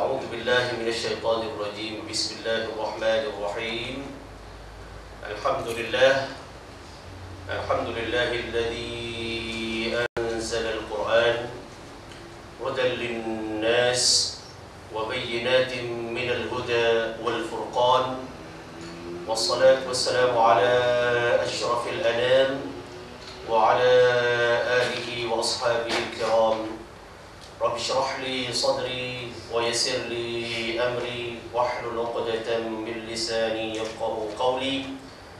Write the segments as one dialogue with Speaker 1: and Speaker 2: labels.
Speaker 1: أعوذ بالله من الشيطان الرجيم. بسم الله الرحمن الرحيم. الحمد لله الذي أنزل القرآن هدى للناس وبينات من الهدى والفرقان، والصلاة والسلام على أشرف الأنام وعلى آله وأصحابه الكرام. رب اشرح لي صدري ويسر لي أمري واحلل عقدة من لساني يفقهوا قولي.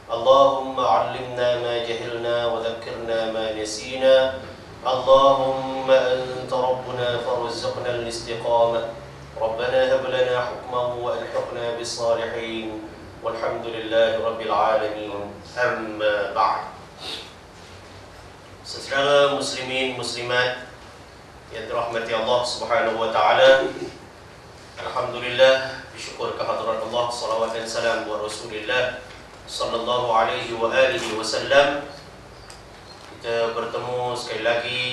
Speaker 1: اللهم علمنا ما جهلنا وذكرنا ما نسينا. اللهم أنت ربنا فارزقنا الاستقامة. ربنا هب لنا حكما وألحقنا بالصالحين والحمد لله رب العالمين. أما بعد. Saudara muslimin muslimat yang dirahmati Allah Subhanahu wa taala, alhamdulillah, bersyukur kehadirat Allah, salawat dan salam buat Rasulullah sallallahu alaihi wa alihi wasallam. Kita bertemu sekali lagi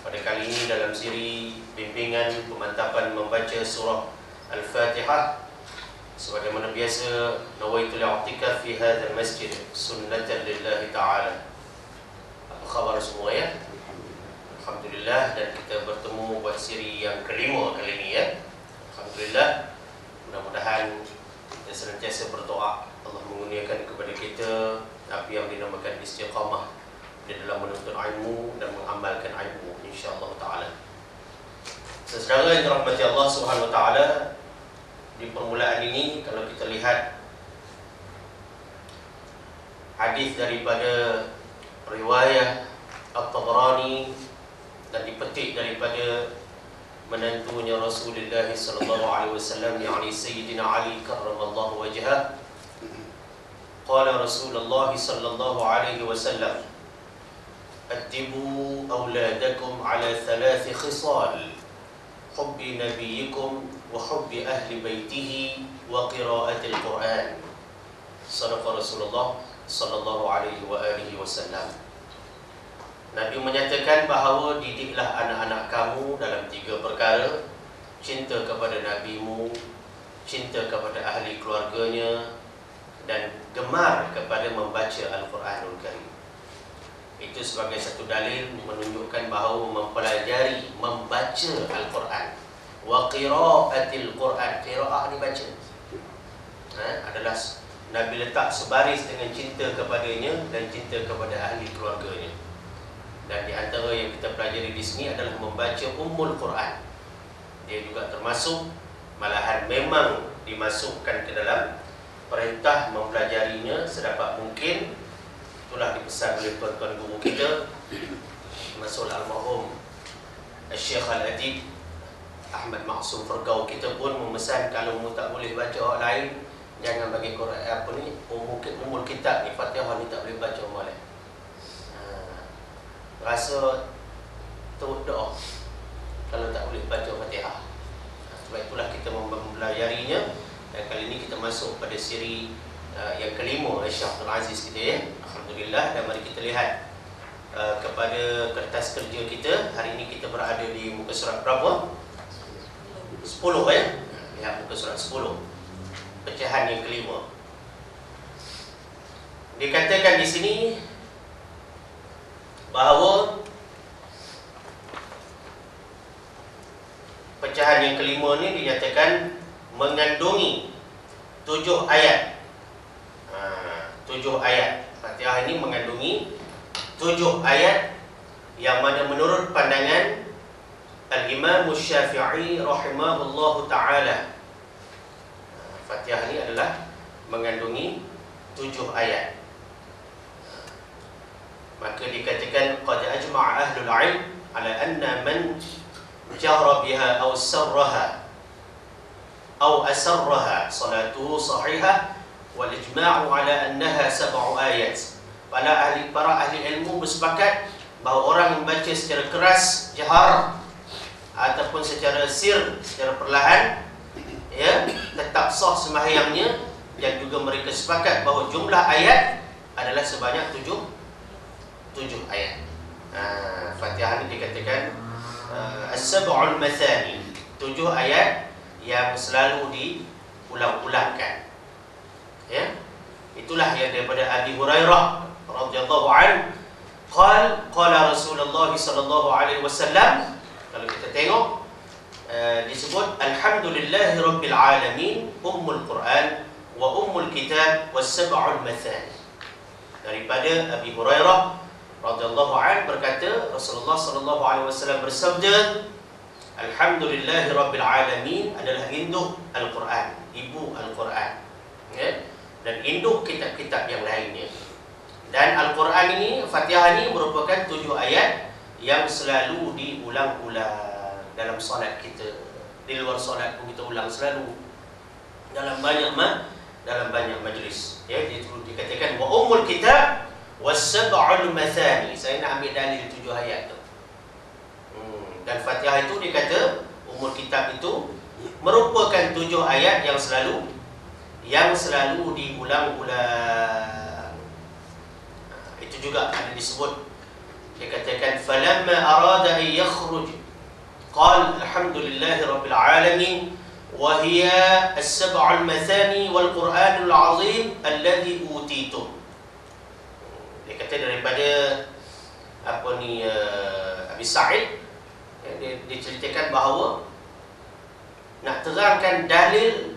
Speaker 1: pada kali ini dalam siri bimbingan pemantapan membaca surah Al-Fatihah. Sebagaimana biasa, nawaitul i'tikaf fi hadzal masjid sunnatan lillahi ta'ala. Apa khabar semua ya? Alhamdulillah, dan kita bertemu buat siri yang kelima kali ini ya. Alhamdulillah, mudah-mudahan kita senantiasa berdoa Allah mengurniakan kepada kita apa yang dinamakan istiqamah di dalam menuntut ilmu dan mengamalkan ilmu, insya-Allah taala. Saudara yang dirahmati Allah Subhanahu wa taala, di permulaan ini kalau kita lihat hadis daripada riwayat At-Tabrani dan dipetik daripada menantunya Rasulullah sallallahu alaihi wasallam, yakni Sayyidina Ali karramallahu wajhah. Qala Rasulullah sallallahu alaihi wasallam, "Addibu auladakum ala thalath khisal, hubbi nabiyyikum wa hubbi ahli baitihi wa qira'atil Qur'an." Sadaqa Rasulullah sallallahu alaihi wa alihi wasallam. Nabi menyatakan bahawa didiklah anak-anak kamu dalam 3 perkara: cinta kepada nabimu, cinta kepada ahli keluarganya, dan gemar kepada membaca Al-Quranul Karim. Itu sebagai satu dalil menunjukkan bahawa mempelajari, membaca Al-Quran, wa qira'atil Quran, qira'ah dibaca, adalah Nabi letak sebaris dengan cinta kepadanya dan cinta kepada ahli keluarganya. Dan di antara yang kita pelajari di sini adalah membaca Ummul Quran. Dia juga termasuk, malahan memang dimasukkan ke dalam perintah mempelajarinya sedapat mungkin. Itulah dipesan oleh tuan-tuan guru kita, termasuk almarhum Syekh Al-Adib Ahmad Maksum Fergau. Kita pun memesan kalau mu tak boleh baca orang lain, jangan bagi Quran Ummul Kitab ni, Fatihah ni tak boleh baca orang lain. Rasa teruk doa kalau tak boleh baca Fatihah. Sebab itulah kita mempelajarinya. Dan kali ini kita masuk pada siri yang kelima Syekh Abdul Aziz kita ya. Alhamdulillah. Dan mari kita lihat kepada kertas kerja kita. Hari ini kita berada di muka surat berapa? 10 ya. Lihat muka surat 10, pecahan yang kelima. Dikatakan di sini bahawa pecahan yang kelima ni dinyatakan mengandungi 7 ayat. 7 ayat. Fatihah ini mengandungi 7 ayat yang mana menurut pandangan Al-Imam Syafi'i rahimahullahu ta'ala, Fatihah ini adalah mengandungi 7 ayat. Maka dikatakan qad ajma'a ahlul ilm ala anna man jahra biha aw sarraha aw asarraha salatuhu sahihah, wal ijma'u ala annaha 7 ayat. Para ahli ilmu bersepakat bahawa orang membaca secara keras, jahar, ataupun secara sir, secara perlahan, ya, tetap sah sembahyangnya. Dan juga mereka sepakat bahawa jumlah ayat adalah sebanyak 7 ayat. Fatihah ini dikatakan as-sab'ul mathani, 7 ayat yang selalu diulang-ulangkan. Ya, itulah yang daripada Abi Hurairah radhiyallahu anhu, qala Rasulullah sallallahu alaihi wasallam. Kalau kita tengok disebut alhamdulillahi rabbil alamin ummul Quran wa ummul kitab was sab'ul mathani. Daripada Abi Hurairah radhiyallahu anhu berkata, Rasulullah sallallahu alaihi wasallam bersabda, alhamdulillahi rabbil alamin adalah induk Al-Quran, ibu Al-Quran, ya? Dan induk kitab-kitab yang lainnya. Dan Al-Quran ini, Fatihah ini merupakan 7 ayat yang selalu diulang-ulang dalam solat kita. Di luar solat pun kita ulang selalu. Dalam banyak majlis. Ya, dikatakan wa ummul kitab was sab'ul mathani. Saya nak ambil dalil 7 ayat tu. Dan Fatihah itu dikata ummul kitab itu merupakan 7 ayat yang selalu diulang-ulang. Itu juga ada disebut, dikatakan falamma arada an yakhruj qala alhamdulillahi rabbil alamin wa hiya as-sab'ul mathani wal Qur'anul 'azim alladhi utitu. Dia kata daripada Abi Sa'id, dia ceritakan bahawa nak terangkan dalil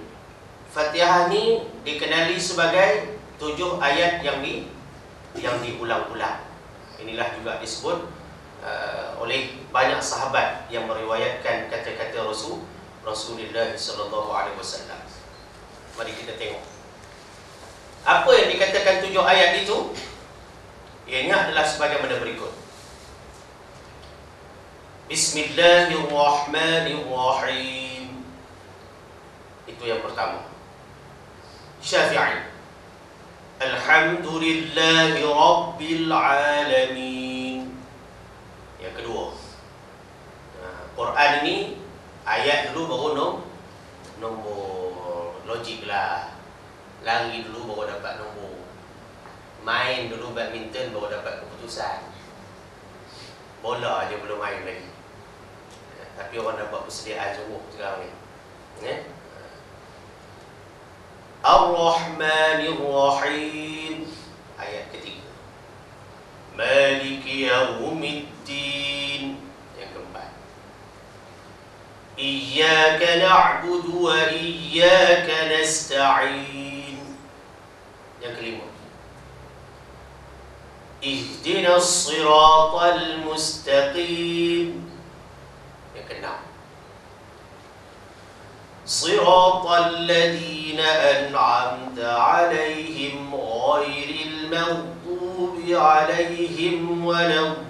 Speaker 1: Fatihah ni dikenali sebagai 7 ayat yang diulang-ulang. Inilah juga disebut oleh banyak sahabat yang meriwayatkan kata-kata Rasulullah sallallahu alaihi wasallam. Mari kita tengok apa yang dikatakan 7 ayat itu. Ianya adalah sebagaimana berikut. Bismillahirrahmanirrahim. Itu yang pertama. Syafi'i, alhamdulillahi rabbil alamin. Yang kedua, Quran ini ayat dulu baru nombor logik lah. Lari dulu baru dapat nombor. Main dulu badminton baru dapat keputusan. Bola aja belum main lagi. Tapi orang dapat persediaan sungguh sekarang ni. Ar-Rahmanir-Rahim. Ayat ketiga. Maliki Yawmiddin. Yang keempat. Iyyaka na'budu wa iyyaka nasta'in. Yang kelima. Ihdinas siratal mustaqim. Yang keenam. Siratal ladzina an'amta 'alaihim ghairil maghdubi 'alaihim waladdallin.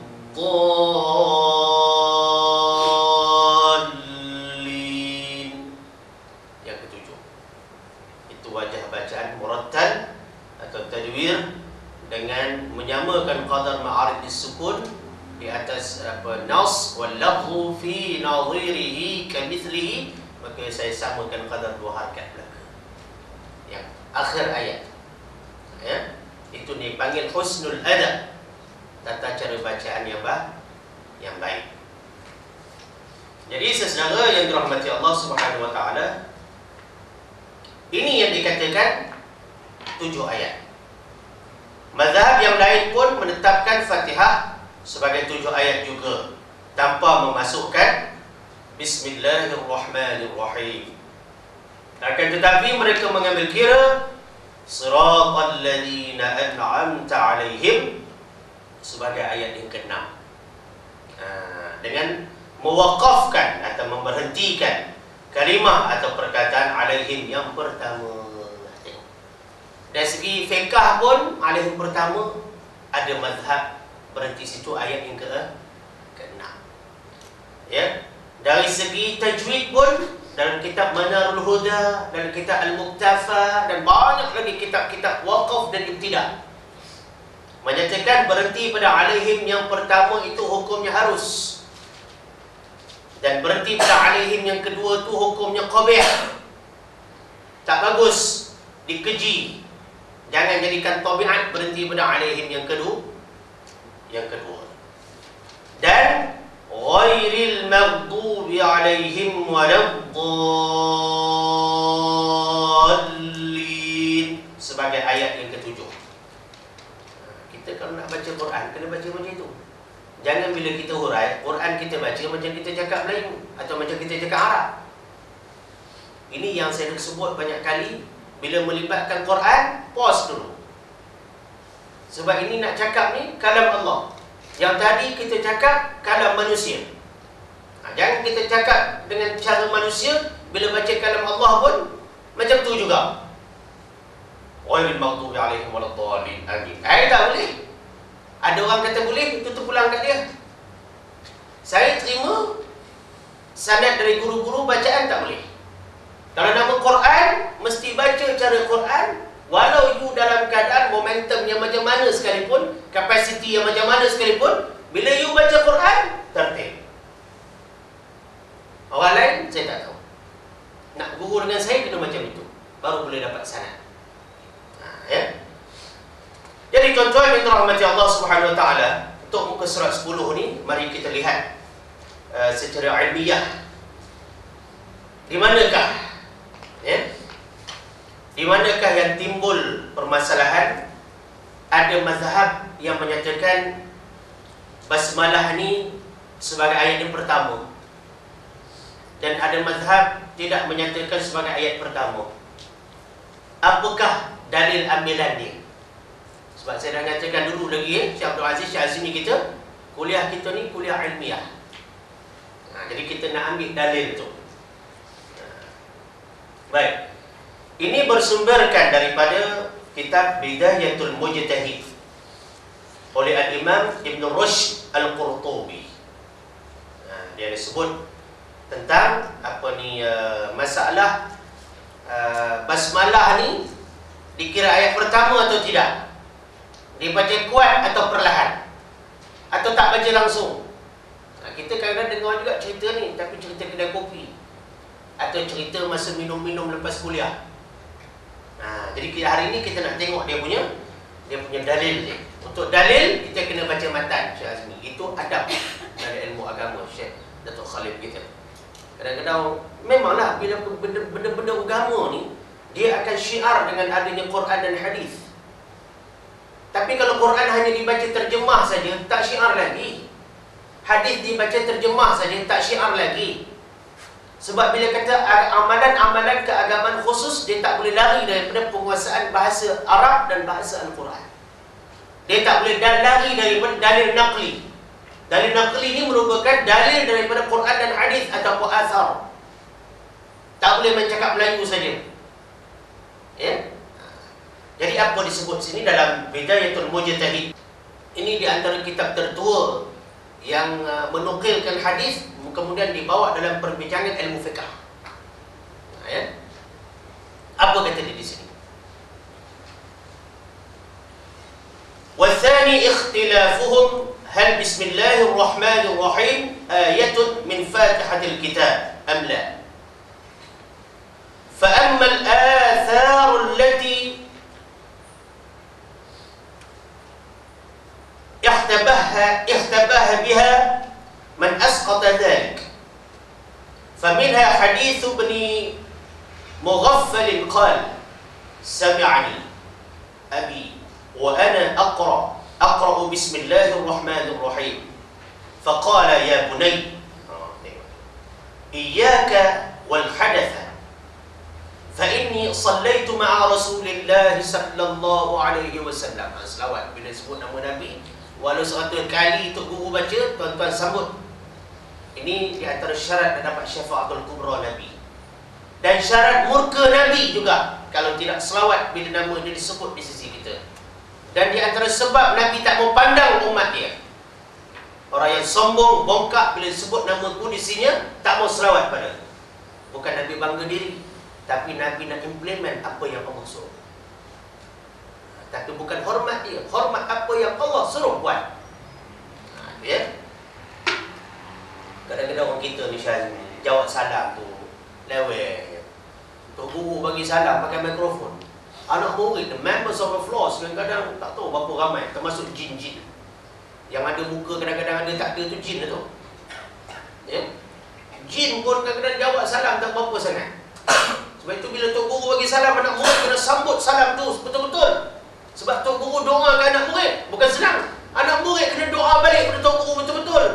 Speaker 1: Yang ketujuh. Itu wajah bacaan murattal atau tadwir dengan menyamakan qadar ma'arid disukun di atas nas wal lafzu fi nadhirihi kamithlihi, maka saya samakan qadar 2 harakat belaka. Yang akhir ayat, ya, itu dipanggil husnul adab, tata cara bacaan yang baik. Jadi saudara yang dirahmati Allah Subhanahu wa taala, ini yang dikatakan 7 ayat. Mazhab yang lain pun menetapkan Fatihah sebagai 7 ayat juga, tanpa memasukkan Bismillahirrahmanirrahim. Akan tetapi mereka mengambil kira Siratal ladzina an'amta 'alaihim sebagai ayat yang ke-6, dengan mewaqafkan atau memberhentikan kalimah atau perkataan 'alaihim yang pertama. Dari segi fiqh pun alaihim pertama ada mazhab berhenti situ ayat yang ke-6. Ya. Dari segi tajwid pun dalam kitab Manarul Huda, dalam kitab Al-Muqtafa dan banyak lagi kitab-kitab waqaf dan ibtida menyatakan berhenti pada alaihim yang pertama itu hukumnya harus, dan berhenti pada alaihim yang kedua itu hukumnya qabih, tak bagus, dikeji. Jangan jadikan tabiat berhenti pada alaihim yang kedua. Dan ghairil maghdubi alaihim waladdallin. kena baca macam itu. Jangan bila kita hurai Quran kita baca macam kita cakap Melayu atau macam kita cakap Arab. Ini yang saya dah sebut banyak kali. Bila melibatkan Quran, pause dulu. Sebab ini nak cakap ni kalam Allah. Yang tadi kita cakap kalam manusia. Jangan kita cakap dengan cara manusia, bila baca kalam Allah pun macam tu juga. Ghairil maghdubi alaihim waladdallin. Amin. Tak boleh. Ada orang kata boleh, itu pulang kat dia. Saya terima sanad dari guru-guru, bacaan tak boleh. Kalau nama Quran, mesti baca cara Quran, walau you dalam keadaan momentum yang macam mana sekalipun, kapasiti yang macam mana sekalipun, bila you baca Quran, tertib. Orang lain, saya tak tahu. Nak guru dengan saya, kena macam itu, baru boleh dapat sanad. Ya? Jadi tuan-tuan yang dirahmati Allah Subhanahu Wa Taala, untuk muka surat 10 ni, mari kita lihat secara ilmiah di manakah, ya, di manakah yang timbul permasalahan. Ada mazhab yang menyatakan basmalah ni sebagai ayat yang pertama, dan ada mazhab tidak menyatakan sebagai ayat pertama. Apakah dalil ambilan dia? Sebab saya dah nyatakan dulu lagi, Syekh Abdul Aziz Syekh Azmi kita, kuliah kita ni kuliah ilmiah. Jadi kita nak ambil dalil tu. Baik. Ini bersumberkan daripada kitab Bidayatul Mujtahid oleh Al-Imam Ibn Rushd Al-Qurtubi. Dia disebut tentang apa ni, masalah basmalah ni dikira ayat pertama atau tidak, dibaca kuat atau perlahan, atau tak baca langsung. Kita kadang-kadang dengar juga cerita ni, tapi cerita kedai kopi atau cerita masa minum-minum lepas kuliah. Jadi hari ini kita nak tengok dia punya dalil dia. Untuk dalil kita kena baca matan Syekh Azmi. Itu adab dari ilmu agama Syekh Datuk Khalid kita. Kadang-kadang memanglah bila benda-benda agama ni, dia akan syiar dengan adanya Quran dan hadis. Tapi kalau Quran hanya dibaca terjemah saja, tak syiar lagi. Hadis dibaca terjemah saja, tak syiar lagi. Sebab bila kata amalan-amalan keagamaan khusus, dia tak boleh lari daripada penguasaan bahasa Arab dan bahasa Al-Quran. Dia tak boleh lari daripada dalil naqli. Dalil naqli ini merupakan dalil daripada Quran dan hadis ataupun asar. Tak boleh mencakap Melayu saja. Ya? Jadi apa disebut sini dalam Bidayatul Mujtahid? Ini di antara kitab tertua yang menukilkan hadis, kemudian dibawa dalam perbincangan ilmu fiqh. Ya? Apa kata dia di sini? Wathani ikhtilafuhum hal bismillahirrahmanirrahim ayatun min fatihatil kitab am la? Fa amma al-athar allati اختباها بها من أسقط ذلك فمنها حديث ابن مغفل قال سمعني أبي وأنا أقرأ بسم الله الرحمن الرحيم فقال يا بني إياك والحدث فإني صليت مع رسول الله صلى الله عليه وسلم. Selawat bila sebut nama Nabi, walau 100 kali Tok Guru baca, tuan-tuan sambut. Ini di antara syarat dan dapat syafaatul kubra Nabi. Dan syarat murka Nabi juga kalau tidak selawat bila nama dia disebut di sisi kita. Dan di antara sebab Nabi tak mau pandang umat dia, orang yang sombong, bongkak bila disebut nama kudisinya, tak mau selawat pada. Bukan Nabi bangga diri, tapi Nabi nak implement apa yang Allah suruh. Tapi bukan hormat dia, hormat apa yang Allah suruh buat. Ya. Kadang-kadang orang kita ni Syazmi jawab salam tu leweh. Tok Guru bagi salam pakai mikrofon. Anak murid, the members of the floor, kadang-kadang tak tahu berapa ramai, termasuk jin-jin. Yang ada muka kadang-kadang ada, tak ada tu jin tu. Ya. Jin pun kadang-kadang jawab salam tak berapa sangat. Sebab itu bila Tok Guru bagi salam, anak murid kena sambut salam tu betul-betul. Sebab Tok Guru doa ke anak murid, bukan senang. Anak murid kena doa balik pada tuan guru betul-betul.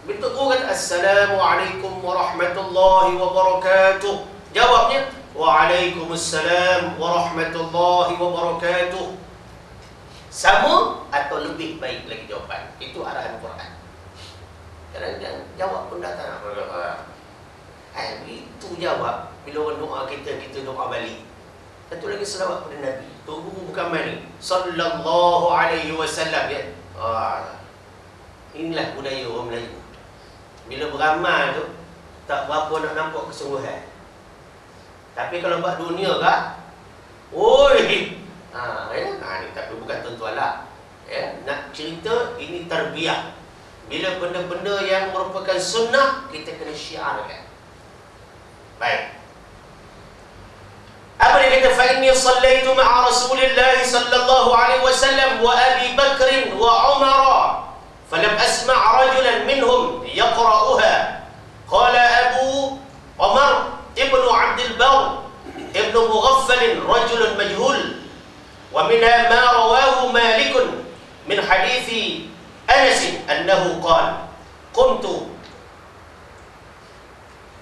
Speaker 1: Betul guru kata, Assalamualaikum warahmatullahi wabarakatuh. Jawabnya, Waalaikumsalam warahmatullahi wabarakatuh. Sama atau lebih baik lagi jawapan. Itu arahan Quran. Kadang-kadang jawab pun datang. Itu jawab. Bila orang doa kita doa balik. Satu lagi selawat pada Nabi. Tuan guru bukan main ni. Sallallahu alaihi wasallam. Ya? Inilah budaya orang Melayu. Bila beramal tu, tak berapa nak nampak kesungguhan. Tapi kalau buat dunia kah? Oi! Ni tapi bukan tuan-tuan lah. Ya, nak cerita ini tarbiyah. Bila benda-benda yang merupakan sunnah, kita kena syiarkan. Baik. Apa dia kata? Fa inni sallaitu ma'a Rasulillah sallallahu alaihi wasallam wa Abi Bakr wa Umar. Falam asma' rajulan minhum yaqra'uha. Qala Abu Umar ibn Abdul Barr ibn Mughaffal rajulun majhul. Wa minha ma rawahu Malik min hadithi Anas annahu qala qumtu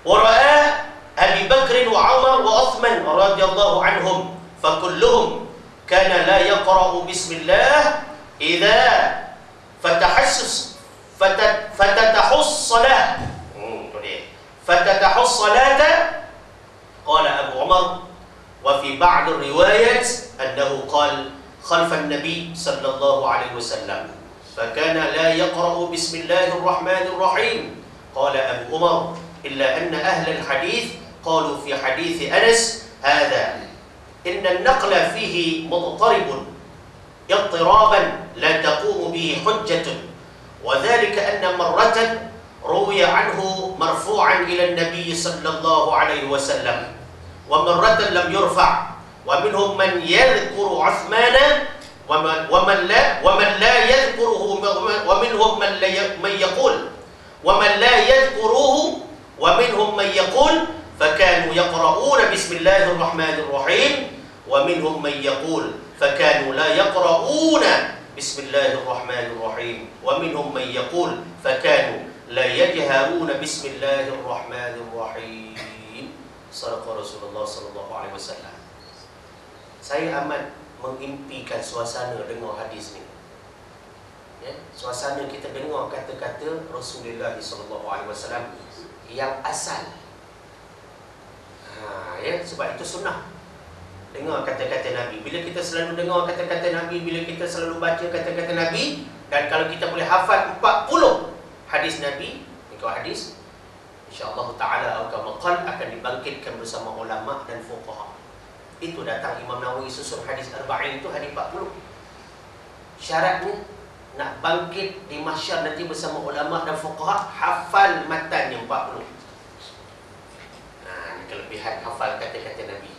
Speaker 1: wa ra'a Abi Bakr wa Umar wa Uthman radhiyallahu anhum fakulluhum kana la yaqra'u bismillah idza fatatahus salah fatatahus salata. Qala Abu Umar wa fi ba'd riwayat annahu qala khalfa an-nabi sallallahu alaihi wasallam fakana la yaqra'u bismillahir rahmanir rahim. Qala Abu Umar illa anna ahla al-hadith qalu fi hadith Anas hadha inna an-naqla fihi mudtarib اضطرابا لا تقوم به حجة وذلك أن مرة روي عنه مرفوعا إلى النبي صلى الله عليه وسلم ومرة لم يرفع ومنهم من يذكر عثمان ومن لا يذكره ومنهم من يقول ومن لا يذكره ومنهم من يقول فكانوا يقرؤون بسم الله الرحمن الرحيم ومنهم من يقول فكانوا لا يقرؤون بسم الله الرحمن الرحيم ومنهم من يقول فكانوا لا يجهرون بسم الله الرحمن الرحيم. صدق Rasulullah sallallahu alaihi wasallam. Saya amat mengimpikan suasana dengar hadis ni. Ya, suasana kita dengar kata-kata Rasulullah sallallahu alaihi wasallam yang asal. Ya, sebab itu sunnah. Dengar kata-kata Nabi. Bila kita selalu dengar kata-kata Nabi, bila kita selalu baca kata-kata Nabi, dan kalau kita boleh hafal 40 hadis Nabi, itu hadis, insya-Allah taala akan dibangkitkan bersama ulama dan fuqaha. Itu datang Imam Nawawi susun hadis arba'in itu hadis 40. Syaratnya nak bangkit di mahsyar nanti bersama ulama dan fuqaha, hafal matan yang 40. Ini kelebihan hafal kata-kata Nabi.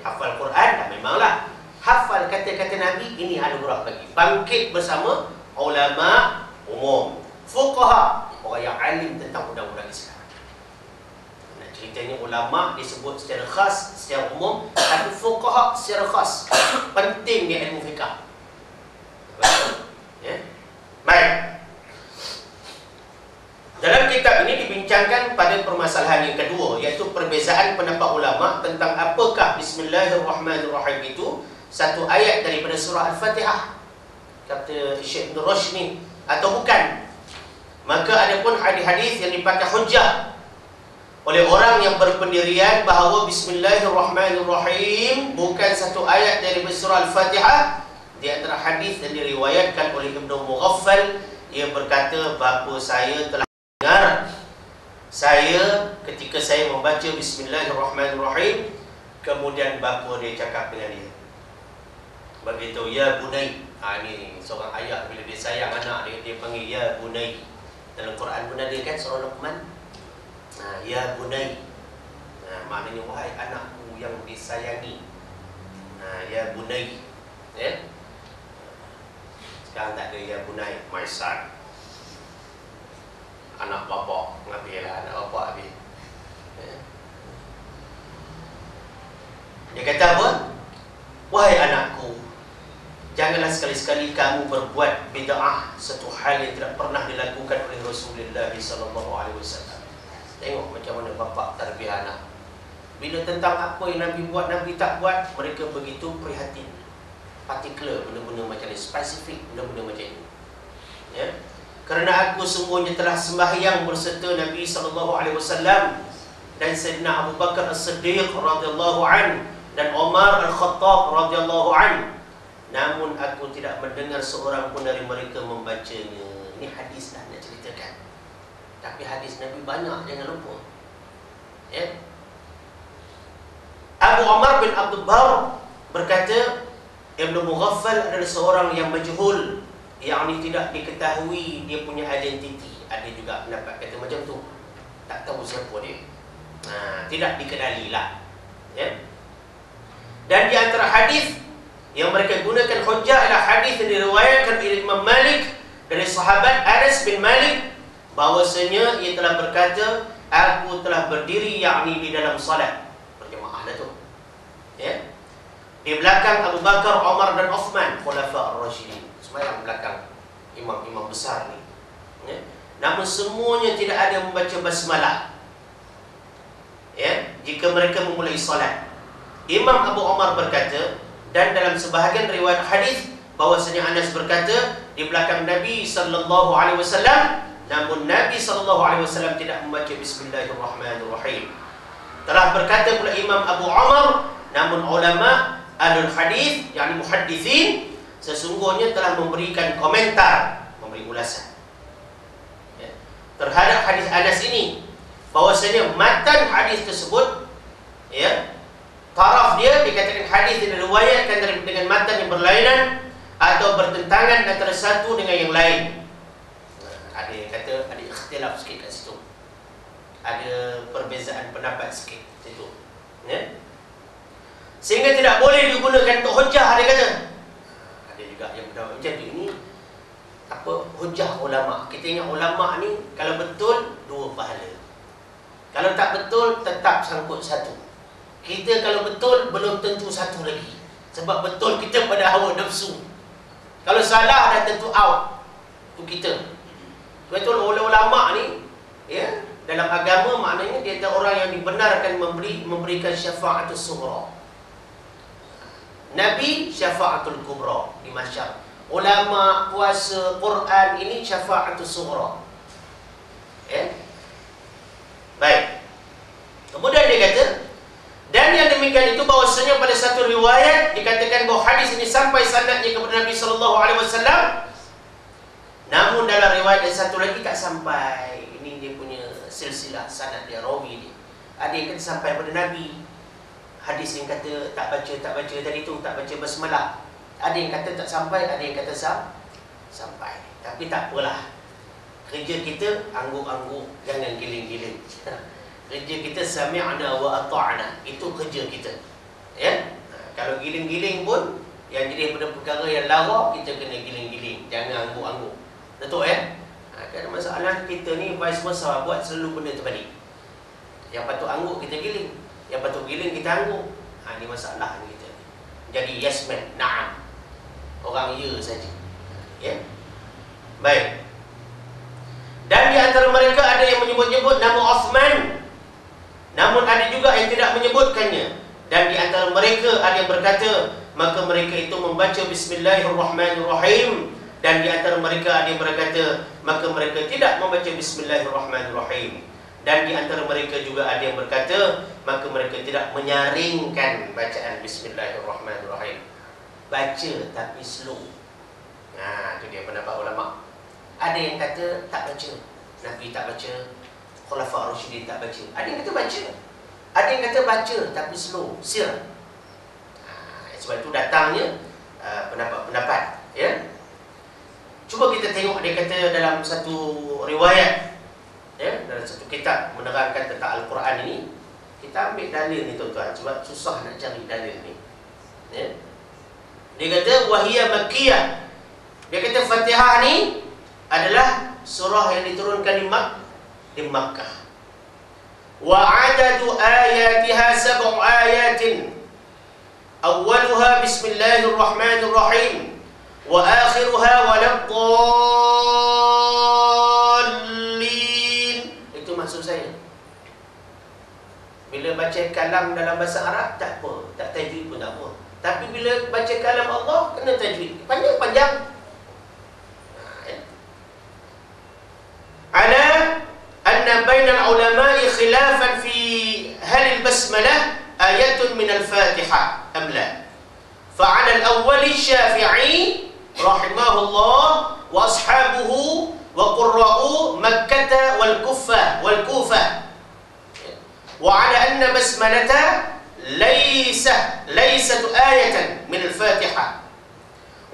Speaker 1: Hafal Quran dah memanglah. Hafal kata-kata Nabi, ini anugerah bagi. Bangkit bersama ulama umum, fuqaha, orang yang alim tentang undang-undang Islam. Nak ceritanya ulama disebut secara khas, secara umum, tapi fuqaha secara khas. Pentingnya ilmu fiqh. Baik. Dalam kitab ini dibincangkan pada permasalahan yang kedua, iaitu perbezaan pendapat ulama tentang apakah Bismillahirrahmanirrahim itu satu ayat daripada surah Al-Fatihah, kata Syekh Ibn Rushd ni, atau bukan. Maka ada pun hadis-hadis yang dipakai hujjah oleh orang yang berpendirian bahawa Bismillahirrahmanirrahim bukan satu ayat daripada surah Al-Fatihah. Di antara hadis yang diriwayatkan oleh Ibn Mughaffal, ia berkata, bapa saya telah dengar saya ketika saya membaca Bismillahirrahmanirrahim, kemudian bapa dia cakap dengan dia, beritahu, ya bunai. Ini seorang ayah bila dia sayang anak dia, dia panggil ya bunai. Dalam Quran pun ada kan surah Luqman, ya bunai. Maknanya wahai anakku yang disayangi. Ya bunai. Sekarang tak ada ya bunai, my son. Anak bapa habis lah, anak bapa habis. Dia kata apa? Wahai anakku, Janganlah sekali-sekali kamu berbuat bid'ah, satu hal yang tidak pernah dilakukan oleh Rasulullah SAW. Tengok macam mana bapa tarbiyah anak. Bila tentang apa yang Nabi buat, Nabi tak buat, mereka begitu prihatin. Particular, benda-benda macam ni, spesifik, benda-benda macam ini. Ya? Kerana aku sungguhnya telah sembahyang berserta Nabi SAW dan Sayyidina Abu Bakar As-Siddiq radhiyallahu an dan Umar Al-Khattab radhiyallahu an. Namun aku tidak mendengar seorang pun dari mereka membacanya. Ini hadis dah nak ceritakan. Tapi hadis Nabi banyak, jangan lupa. Ya? Abu Umar bin Abdul Bar berkata, Ibnu Mughaffal adalah seorang yang majhul, yang tidak diketahui dia punya identiti. Ada juga pendapat kata macam tu, tak tahu siapa dia. Tidak dikenali lah. Ya? Dan di antara hadis yang mereka gunakan hujjah adalah hadis yang diriwayatkan oleh Imam Malik dari sahabat Anas bin Malik, bahwasanya ia telah berkata, aku telah berdiri yakni di dalam salat berjemaah lah tu. Ya? Di belakang Abu Bakar, Umar dan Uthman, khulafa ar-rasyidin. Sembahyang belakang imam-imam besar ni. Ya? Namun semuanya tidak ada membaca basmalah. Ya? Jika mereka memulai salat. Imam Abu Umar berkata, dan dalam sebahagian riwayat hadis bahwasanya Anas berkata di belakang Nabi sallallahu alaihi wasallam, namun Nabi sallallahu alaihi wasallam tidak membaca bismillahirrahmanirrahim. Telah berkata pula Imam Abu Umar, namun ulama ahlul hadis, yakni muhaddithin, sesungguhnya telah memberikan komentar, memberi ulasan ya, terhadap hadis Anas ini, bahwasanya matan hadis tersebut, ya, taraf dia dikatakan hadis yang diriwayatkan dengan matan yang berlainan atau bertentangan antara satu dengan yang lain. Ada yang kata ada ikhtilaf sikit kat situ, ada perbezaan pendapat sikit situ, ya? Sehingga tidak boleh digunakan untuk hujah, dia kata. Ada juga yang berdakwah macam tu. Ini apa, hujah ulama. Kita ingat ulama ni kalau betul 2 pahala, kalau tak betul tetap sangkut 1. Kita kalau betul belum tentu 1 lagi, sebab betul kita pada hawa nafsu. Kalau salah dah tentu out, tu kita. Betul, oleh ulama ni, ya, dalam agama maknanya dia adalah orang yang dibenarkan memberikan syafa'atul sughra. Nabi syafa'atul kubra di mahsyar. Ulama, puasa, Quran, ini syafa'atul sughra. Ya? Baik. Kemudian dia kata, dan yang demikian itu bahwasanya pada satu riwayat dikatakan bahawa hadis ini sampai sanadnya kepada Nabi SAW. Namun dalam riwayat yang satu lagi tak sampai. Ini dia punya silsilah sanad dia, rawi dia. Ada yang kata sampai pada Nabi. Hadis yang kata tak baca tadi tu, tak baca basmalah. Ada yang kata tak sampai, ada yang kata sampai. Tapi tak apalah. Kerja kita angguk-angguk, jangan giling-giling. Kerja kita sami'na wa ata'na, itu kerja kita. Ya? Kalau giling-giling pun yang jadi daripada perkara yang lara, kita kena giling-giling, jangan angguk-angguk. Betul ya? Kerana masalah kita ni vice versa, buat selalu benda terbalik. Yang patut angguk kita giling, yang patut giling kita angguk. Ini masalah ni kita. Jadi yes man, na'am. Orang ya saja. Ya? Baik. Dan di antara mereka ada yang menyebut-nyebut nama Uthman, namun ada juga yang tidak menyebutkannya. Dan di antara mereka ada yang berkata, maka mereka itu membaca Bismillahirrahmanirrahim. Dan di antara mereka ada yang berkata, maka mereka tidak membaca Bismillahirrahmanirrahim. Dan di antara mereka juga ada yang berkata, maka mereka tidak menyaringkan bacaan Bismillahirrahmanirrahim. Baca tapi slow. Itu dia pendapat ulama. Ada yang kata tak baca, Nabi tak baca, khulafa ar-rasyidin tak baca. Ada yang kata baca, ada yang kata baca tapi slow, sir. Sebab itu datangnya pendapat-pendapat. Ya. Cuba kita tengok, dia kata dalam satu riwayat, ya, dalam satu kitab menerangkan tentang Al-Quran ini. Kita ambil dalil ni tuan-tuan, sebab susah nak cari dalil ni. Ya. Dia kata wahiyya makkiyah. Dia kata Fatihah ni adalah surah yang diturunkan di Makkah. Wa adadu ayatiha 7 ayatin. Awwaluha Bismillahirrahmanirrahim. wa akhiruha waladdallin. Itu maksud saya. Bila baca kalam dalam bahasa Arab tak apa, tak tajwid pun tak apa. Tapi bila baca kalam Allah kena tajwid. Panjang-panjang. Ala anna bainal ulama'i khilafan fi hal al-basmalah ayatun min al-Fatihah am la. Fa'ala al-awwal Syafi'i rahimahullah wa ashabuhu wa qurra'u Makkah wal Kufah wa ala anna basmalata laysat ayatan min al-Fatihah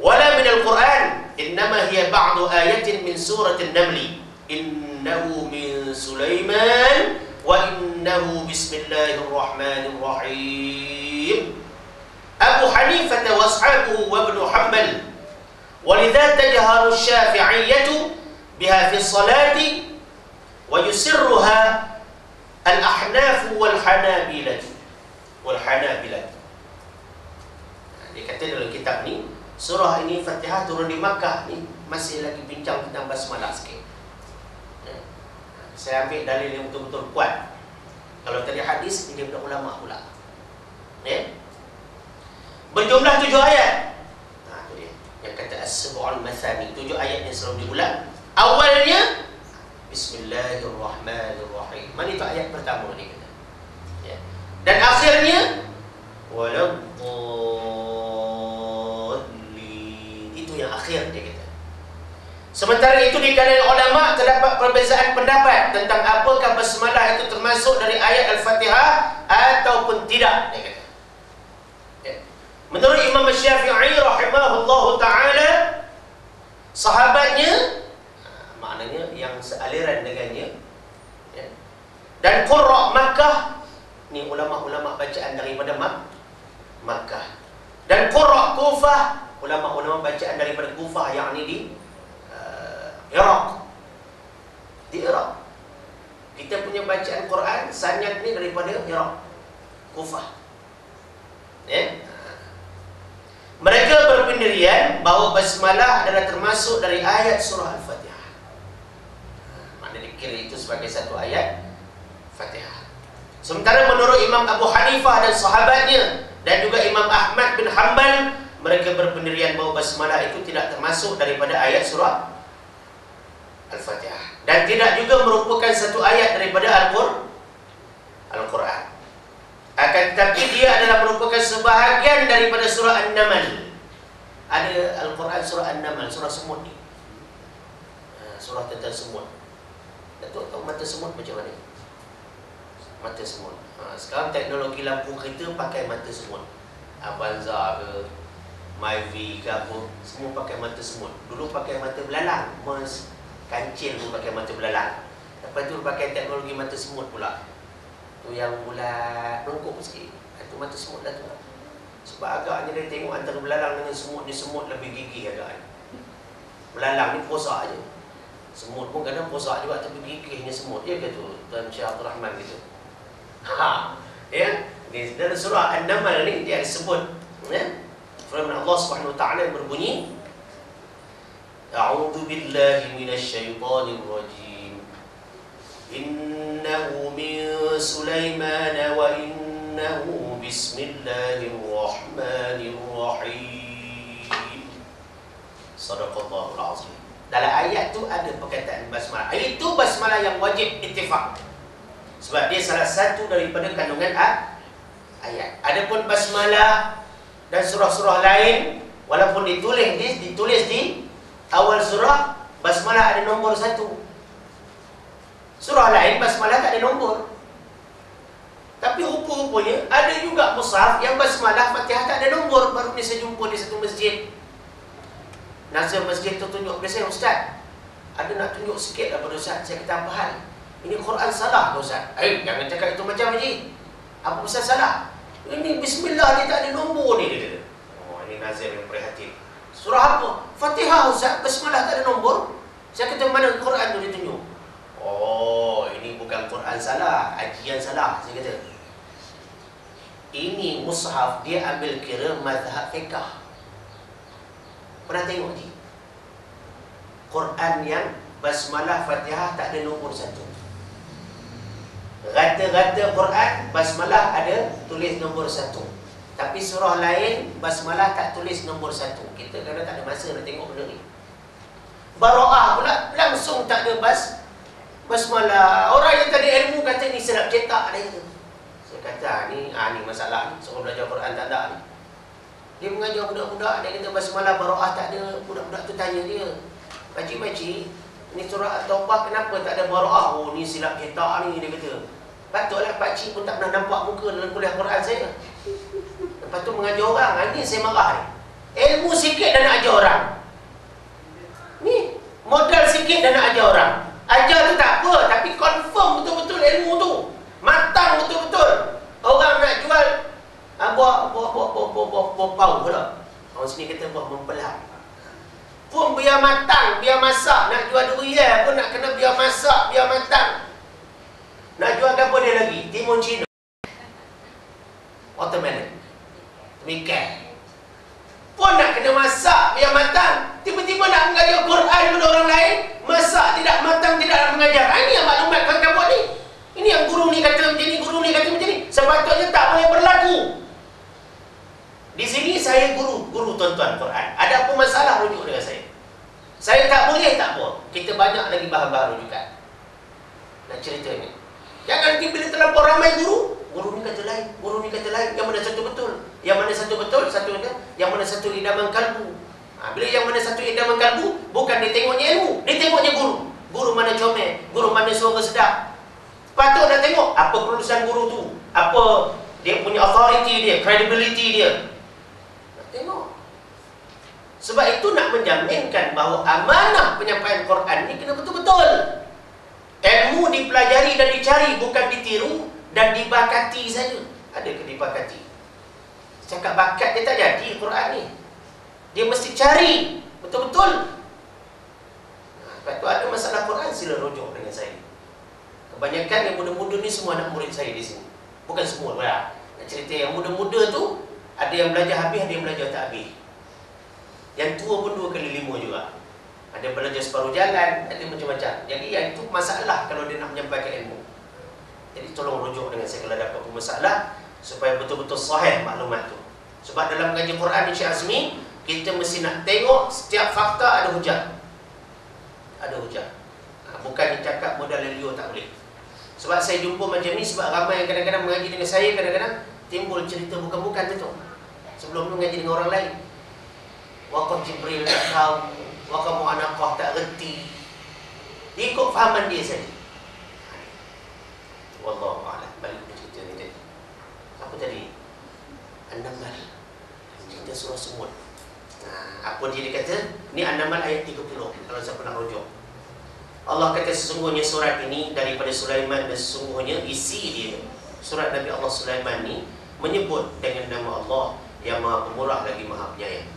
Speaker 1: wala min al-Quran, innama hiya ba'du ayatin min surah an-Naml, innahu min Sulaiman wa innahu bismillahirrahmanirrahim. Abu Hanifah wa ashabuhu wa Ibn Hanbal, walidha tajharu Syafi'iyyah biha fi salati wa yusirruha al-Ahnaf wal Hanabilah. Dia kata dalam kitab ni, surah ini Fatihah turun di Makkah ni, masih lagi bincang tentang basmalah sikit. Saya ambil dalil yang betul-betul kuat. Kalau tadi hadis, ini daripada ulama pula. Berjumlah 7 ayat. Itu dia. Yang kata as-sab'ul mathani, 7 ayat yang selalu diulang. Awalnya Bismillahirrahmanirrahim. Mana itu ayat pertama ni kata. Dan akhirnya waladdallin. Itu yang akhir dia kata. Sementara itu di kalangan ulama terdapat perbezaan pendapat tentang apakah basmalah itu termasuk dari ayat Al-Fatihah ataupun tidak, dia kata. Menurut Imam Syafi'i rahimahullahu ta'ala, sahabatnya, maknanya yang sealiran dengannya, dan qurra Makkah, ni ulama-ulama bacaan daripada Makkah, dan qurra Kufah, ulama-ulama bacaan daripada Kufah, yang ni di Iraq. Di Iraq kita punya bacaan Quran sanad ni daripada Iraq, Kufah. Mereka berpendirian bahawa basmalah adalah termasuk dari ayat surah Al-Fatihah. Maknanya dikira itu sebagai satu ayat Fatihah. Sementara menurut Imam Abu Hanifah dan sahabatnya, dan juga Imam Ahmad bin Hanbal, mereka berpendirian bahawa basmalah itu tidak termasuk daripada ayat surah Al-Fatihah, dan tidak juga merupakan satu ayat daripada Al-Quran. Akan tetapi dia adalah merupakan sebahagian daripada surah An-Naml. Ada Al-Quran surah An-Naml, surah semut ni, surah tentang semut. Datuk tahu mata semut macam mana? Mata semut. Sekarang teknologi lampu kereta pakai mata semut. Avanza ke, Myvi ke apa, semua pakai mata semut. Dulu pakai mata belalang, kancil pun pakai mata belalang. Lepas tu pakai teknologi mata semut pula. Tu yang bulat, lengkup sikit. Itu mata semut lah tu. Sebab agaknya dia tengok antara belalang dengan semut, ni semut lebih gigih agaknya. Belalang ni posak je. Semut pun kadang posak juga, tapi gigihnya semut. Ya ke tu, Tuan Syekh Abdul Rahman gitu. Di dalam surah An-Naml ni dia disebut, firman Allah Subhanahu Wa Taala berbunyi, A'udzu billahi minasyaitonir rajim. Innahu min Sulaiman wa innahu bismillahirrahmanirrahim. Sadaqallahul azim. Dalam ayat tu ada perkataan basmalah. Itu basmalah yang wajib ittifaq. Sebab dia salah satu daripada kandungan ayat. Adapun basmalah dan surah-surah lain, walaupun ditulis di awal surah, basmalah ada nombor 1. Surah lain basmalah tak ada nombor. Tapi rupa-rupanya ada juga mushaf yang basmalah Fatihah tak ada nombor. Baru ni saya jumpa di satu masjid. Nazir masjid tu tunjuk kepada saya, Ustaz, ada nak tunjuk sikit lah pada Ustaz. Saya kata, apa hal? Ini Quran salah ke Ustaz? Jangan cakap itu macam ni. Apa Ustaz salah? Ini bismillah dia tak ada nombor ni, dia kata. Oh, ini Nazir yang prihatin. Surah apa? Fatihah Ustaz, basmalah tak ada nombor. Saya kata, mana Quran tu ditunjuk? Oh, ini bukan Quran salah, ajian salah. Saya kata, ini mushaf dia ambil kira mazhab fiqh. Pernah tengok je Quran yang basmalah Fatihah tak ada nombor 1. Rata-rata Quran basmalah ada tulis nombor 1. Tapi surah lain basmalah tak tulis nombor 1. Kita kadang tak ada masa nak tengok benda ni. Bara'ah pula langsung tak ada basmalah. Orang yang tadi ilmu kata ni serap cetak ada itu. Saya kata ni masalah ni. Suruh belajar Quran tak ada ni. Dia mengajar budak-budak, dia kata basmalah bara'ah tak ada. Budak-budak tu tanya dia, "Pakcik-pakcik, ni surah At-Taubah kenapa tak ada bara'ah?" "Oh, ni silap cetak ni," dia kata. Patutlah pakcik pun tak pernah nampak muka dalam kuliah Quran saya. Lepas tu mengajar orang, ini saya marah ni. Ilmu sikit dah nak ajar orang. Ni, modal sikit dah nak ajar orang. Ajar tu tak apa, tapi confirm betul-betul ilmu tu. Matang betul-betul. Orang nak jual buah pau pula. Orang sini kata buah mempelai. Pun biar matang, biar masak. Nak jual durian pun nak kena biar masak, biar matang. Nak jual apa dia lagi? Timun Cina, watermelon, demikian. Pun nak kena masak biar matang. Tiba-tiba nak mengajar Quran kepada orang lain, masak tidak matang, tidak nak mengajar. Ini yang maklumat kau buat ni. Ini yang guru ni kata macam ni, guru ni kata macam ni. Sepatutnya tak boleh berlaku. Di sini saya guru tuan-tuan Quran. Ada apa masalah rujuk dengan saya? Saya tak boleh, tak apa. Kita banyak lagi bahan-bahan rujukan. Nak cerita ni. Jangan nanti bila terlampau ramai guru ni kata lain, guru ni kata lain. Yang mana satu betul? Yang mana satu betul? Yang mana satu idaman kalbu? Bila yang mana satu idaman kalbu, bukan dia tengoknya ilmu, dia tengoknya guru. Guru mana comel, guru mana suara sedap. Patut nak tengok apa kelulusan guru tu, apa dia punya authority dia, credibility dia. Nak tengok. Sebab itu nak menjaminkan bahawa amanah penyampaian Quran ni kena betul-betul. Ilmu dipelajari dan dicari, bukan ditiru dan dibakati saja. Ada ke dibakati? Cakap bakat dia tak jadi Quran ni. Dia mesti cari betul-betul. Lepas tu ada masalah Quran, sila rujuk dengan saya. Kebanyakan yang muda-muda ni semua anak murid saya di sini. Bukan semua lah. Nak cerita yang muda-muda tu, ada yang belajar habis, ada yang belajar tak habis. Yang tua pun 2 kali 5 juga. Ada belajar separuh jalan, ada macam-macam. Jadi yang itu masalah kalau dia nak menyampaikan ilmu. Jadi tolong rujuk dengan saya kalau ada apa-apa masalah, supaya betul-betul sahih maklumat tu. Sebab dalam mengaji Quran Syekh Azmi, kita mesti nak tengok setiap fakta ada hujah. Ada hujah. Bukan dicakap modal lelio, tak boleh. Sebab saya jumpa macam ni, sebab ramai yang kadang-kadang mengaji dengan saya, kadang-kadang timbul cerita bukan-bukan tu. Sebelum tu mengaji dengan orang lain. Waqaf Jibril tak tahu, waqaf mu'anaqah tak reti. Ikut fahaman dia saja. Wallahu a'lam. Balik ke cerita ni tadi. Apa tadi? An-Naml. Cerita surah semut. Apa dia kata? Ni An-Naml ayat 30. Kalau saya pernah rujuk. Allah kata sesungguhnya surat ini daripada Sulaiman, dan sesungguhnya isi dia, surat Nabi Allah Sulaiman ni menyebut dengan nama Allah yang Maha Pemurah lagi Maha Penyayang.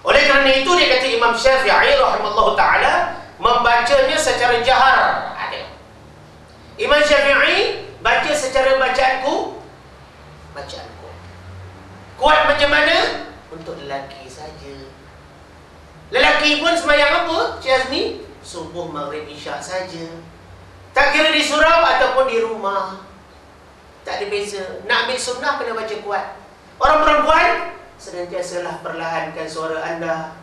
Speaker 1: Oleh kerana itu dia kata Imam Syafi'i rahimahullah ta'ala membacanya secara jahar. Ada Imam Syafi'i baca secara bacaanku. Kuat macam mana? Untuk lelaki saja. Lelaki pun sembahyang apa? Cik Azmi? Subuh, maghrib, isyak saja. Tak kira di surau ataupun di rumah. Tak ada beza. Nak ambil sunnah kena baca kuat. Orang perempuan, senantiasalah perlahankan suara anda.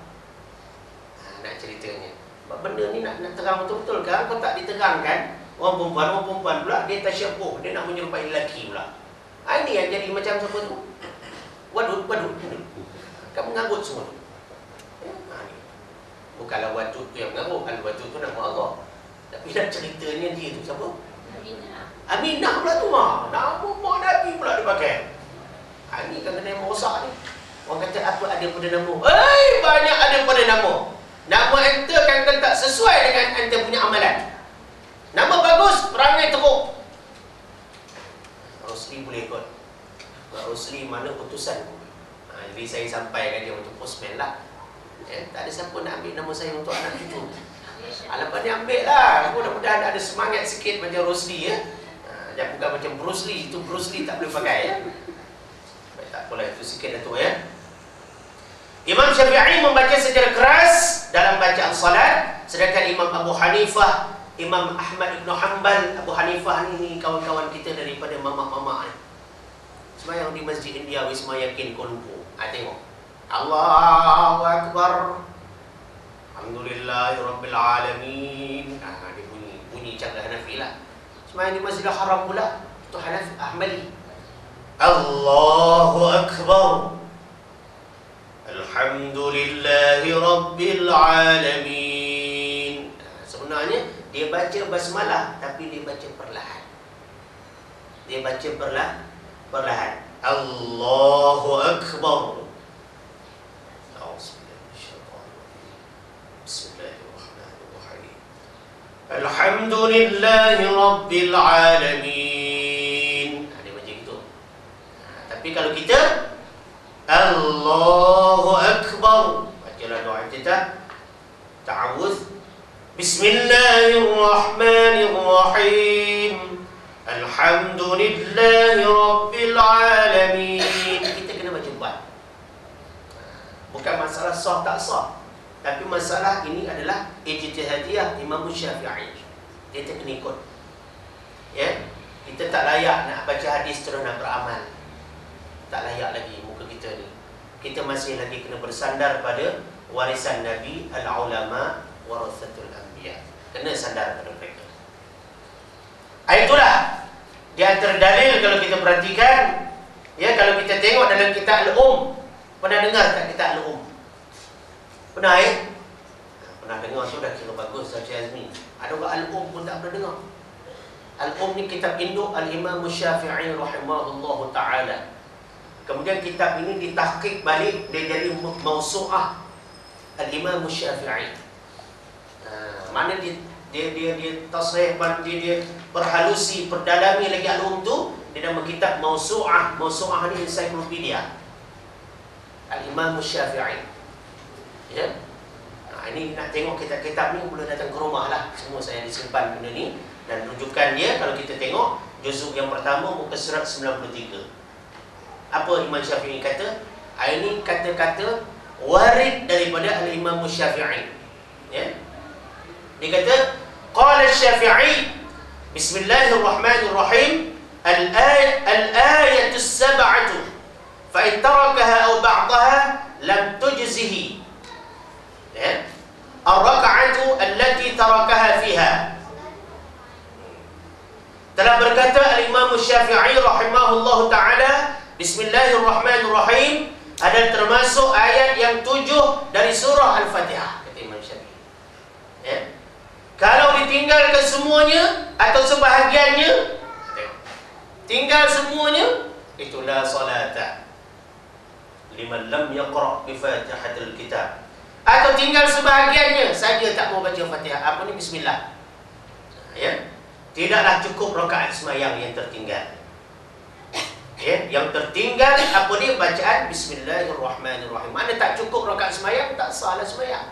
Speaker 1: Nak ceritanya. Benda ni nak terang betul-betul kan? Kalau tak diterangkan, orang perempuan pula dia tasyabuh, dia nak menyerupai lelaki pula. Ini yang jadi macam siapa tu? Wadud. Kamu mengagut semua tu. Bukanlah wadud tu yang mengagut, al-wadud tu nama Allah. Tapi nak ceritanya dia tu siapa? Aminah pula tu mah. Nama mak Nabi pula dia pakai. Ini kan kena yang rosak ni. Orang kata apa ada pada nama? Banyak ada pada nama. Nama ente kan tak sesuai dengan ente punya amalan. Nama bagus, perangai teruk. Rosli boleh ikut. Rosli mana putusan. Jadi saya sampaikan dia untuk postman lah. Tak ada siapa nak ambil nama saya untuk anak cucu. Lepas dia ambil lah. Mudah-mudahan ada semangat sikit macam Rosli ya. Jangan bukan macam Bruce Lee. Itu Bruce Lee tak boleh pakai ya. Tak apalah, itu sikit dah tu ya. Imam Syafi'i membaca secara keras dalam bacaan salat, sedangkan Imam Abu Hanifah, Imam Ahmad Ibn Hanbal, Abu Hanifah ni kawan-kawan kita daripada mamak-mamak ni, sembahyang di masjid India, Wisma Yakin, Kuala Lumpur. Tengok, Allahu Akbar, Alhamdulillahirabbil alamin. Dia bunyi cara Hanafi lah. Sembahyang di Masjidil Haram pula, tu Hanafi, Ahmadi. Allahu Akbar, Alhamdulillahi Rabbil Alamin. Sebenarnya dia baca basmalah, tapi dia baca perlahan. Dia baca perlahan. Allahu Akbar. Bismillahirrahmanirrahim. Alhamdulillahi Rabbil Alamin. Dia baca gitu. Tapi kalau kita Allahu Akbar, bacalah doa kita, ta'awudz, Bismillahirrahmanirrahim, Alhamdulillahi Rabbil Alamin. Kita kena baca buat. Bukan masalah sah tak sah, tapi masalah ini adalah ijtihadiyah Imam Syafi'i. Kita kena ikut. Ya, kita tak layak nak baca hadis terus nak beramal. Tak layak lagi muka kita ni. Kita masih lagi kena bersandar pada warisan Nabi, al-ulama warathatul anbiya. Kena sandar pada mereka. Itulah di antara dalil kalau kita perhatikan, ya, kalau kita tengok dalam kitab Al-Um. Pernah dengar tak kitab Al-Um? Pernah Pernah dengar tu dah kira bagus Haji Azmi. Ada orang Al-Um pun tak pernah dengar. Al-Um ni kitab induk Al-Imam Syafi'i rahimahullahu ta'ala. Kemudian kitab ini ditahqiq balik, dia jadi mausu'ah Al-Imam Syafi'i. Mana dia tasrih, dia perhalusi, perdalami lagi Al-Um tu, dia nama kitab mausu'ah. Mausu'ah ni ensiklopedia Al-Imam Syafi'i. Ya. Ini nak tengok kitab-kitab ni boleh datang ke rumah lah. Semua saya disimpan benda ni. Dan rujukan dia kalau kita tengok juzuk yang pertama muka surat 93. Apa Imam Syafi'i kata? Ini kata-kata warid daripada Al-Imam Syafi'i. Ya. Dia kata, qala Syafi'i, Bismillahirrahmanirrahim, al-ayatu as-sab'atu fa in tarakaha aw ba'daha lam tujzihi. Ya. Ar-rak'atu allati tarakaha fiha. Telah berkata Al-Imam Syafi'i rahimahullahu ta'ala, Bismillahirrahmanirrahim adalah termasuk ayat yang 7 dari surah Al-Fatihah, kata Imam Syafi'i. Ya. Kalau ditinggalkan semuanya atau sebahagiannya, tinggal semuanya, itulah salata liman lam yaqra' bi Fatihatil Kitab. Atau tinggal sebahagiannya saja tak mau baca Fatihah. Apa ni bismillah? Ya. Tidaklah cukup rakaat sembahyang yang tertinggal. Ya, yang tertinggal apa dia? Bacaan Bismillahirrahmanirrahim. Mana tak cukup rakaat sembahyang, tak sahlah sembahyang.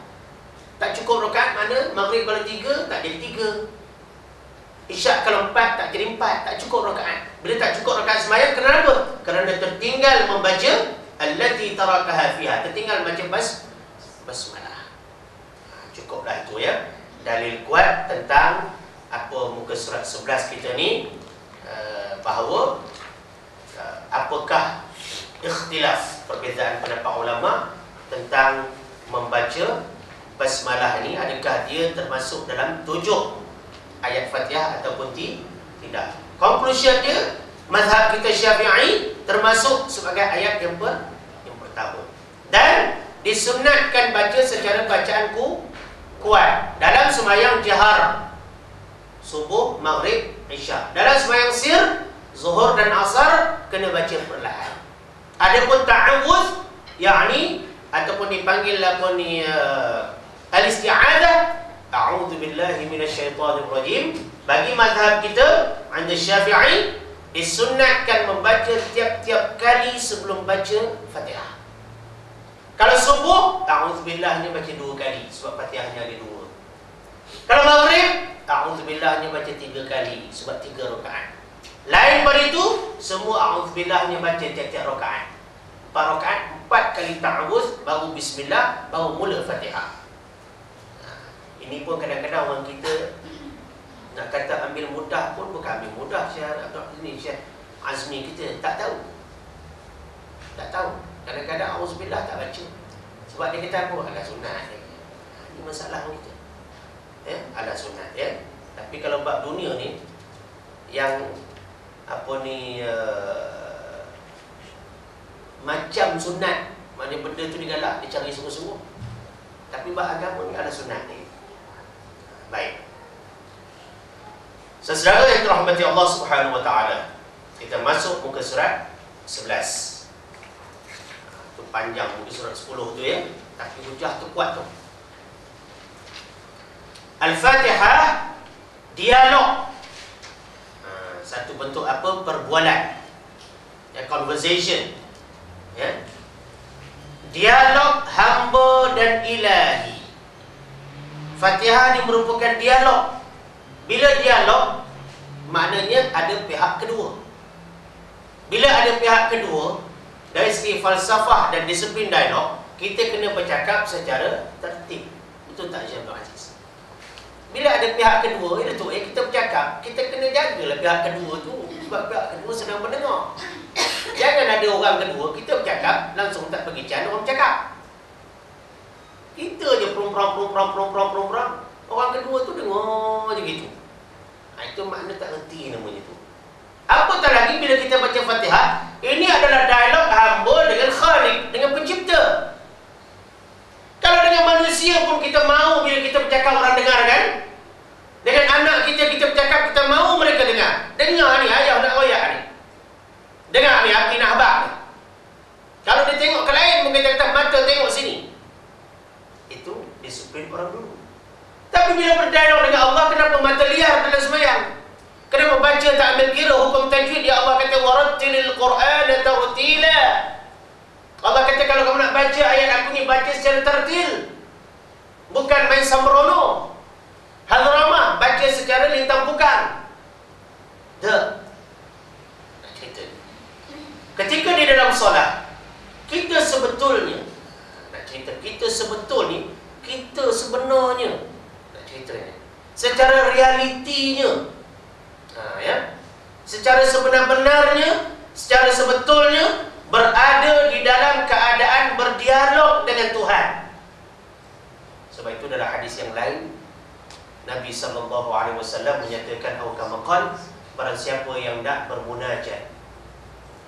Speaker 1: Tak cukup rakaat mana? Maghrib kalau 3 tak jadi 3. Isyak kalau 4 tak jadi 4. Tak cukup rakaat. Bila tak cukup rakaat sembahyang, kenapa? Kerana tertinggal membaca allati tarakaha fiha. Tertinggal baca basmalah. Cukuplah itu ya. Dalil kuat tentang apa muka surat 11 kita ni, bahawa apakah ikhtilaf, perbezaan pendapat ulama tentang membaca basmalah ini, adakah dia termasuk dalam 7 ayat Fatihah ataupun tidak. Conclusion dia, mazhab kita Syafi'i termasuk sebagai ayat yang pertama, dan disunatkan baca secara bacaan kuat dalam sembahyang jahar, subuh, maghrib, isyak. Dalam sembahyang sir, zuhur dan asar, kena baca perlahan. Adapun ta'awudz, yakni ataupun dipanggil apa ni, al-isti'adzah, a'udzu billahi minasyaitonir rajim, bagi mazhab kita anda Syafi'i disunatkan membaca tiap-tiap kali sebelum baca Fatihah. Kalau subuh, a'udzubillah ni baca 2 kali sebab Fatihahnya ada 2. Kalau maghrib, a'udzubillah ni baca 3 kali sebab 3 rakaat. Lain pada itu, semua a'udzubillah ni baca tiap-tiap rakaat. 4 rakaat 4 kali ta'awuz, baru bismillah, baru mula Fatihah. Ini pun kadang-kadang orang kita nak kata ambil mudah pun bukan ambil mudah. Syekh Azmi kita tak tahu. Kadang-kadang auzubillah tak baca. Sebab dia kata apa? Ala sunat. Ini masalah kita. Ala sunat ya. Tapi kalau bab dunia ni yang macam sunat, maknanya benda tu digalak, dia cari sungguh-sungguh. Tapi bab agama ni ada sunat ni. Baik. Saudara yang dirahmati Allah Subhanahu wa taala, kita masuk muka surat 11. Tu panjang muka surat 10 tu ya, tapi hujah tu kuat tu. Al-Fatihah, dialog. Satu bentuk apa? Perbualan. Ya, conversation. Ya. Dialog hamba dan ilahi. Fatihah ni merupakan dialog. Bila dialog, maknanya ada pihak kedua. Bila ada pihak kedua, dari segi falsafah dan disiplin dialog, kita kena bercakap secara tertib. Betul tak Syekh Abdul Aziz? Bila ada pihak kedua, itu kita bercakap, kita kena jagalah pihak kedua tu. Sebab pihak kedua sedang mendengar. Jangan ada orang kedua, kita bercakap, langsung tak bagi can, orang bercakap. Kita je perum-perum. Orang kedua tu dengar je gitu. Itu makna tak erti namanya tu. Apatah lagi bila kita baca Fatihah, ini adalah dialog hamba dengan Khalik, dengan pencipta. Kalau dengan manusia pun kita mahu bila kita bercakap orang dengar kan? Dengan anak kita bercakap, kita mahu mereka dengar. Dengar ni ayah nak royak ni. Dengar ni api nahbak ni. Kalau dia tengok ke lain, mungkin dia kata mata tengok sini. Itu disiplin orang dulu. Tapi bila berdialog dengan Allah, kenapa mata liar dalam sembahyang? Kenapa baca tak ambil kira hukum tajwid? Ya Allah kata warattilil Qur'ana tartila. Allah kata kalau kamu nak baca ayat aku ni, baca secara tertil. Bukan main sembrono. Hadramah, baca secara lintang pukang. Nak cerita. Ketika di dalam solat, kita sebetulnya, nak cerita, kita sebetulnya, kita sebenarnya, nak ceritanya, secara realitinya, ya, secara sebenar-benarnya, secara sebetulnya berada di dalam keadaan berdialog dengan Tuhan. Sebab itu dalam hadis yang lain, Nabi SAW menyatakan, "Aukamaqal, barang siapa yang nak bermunajat,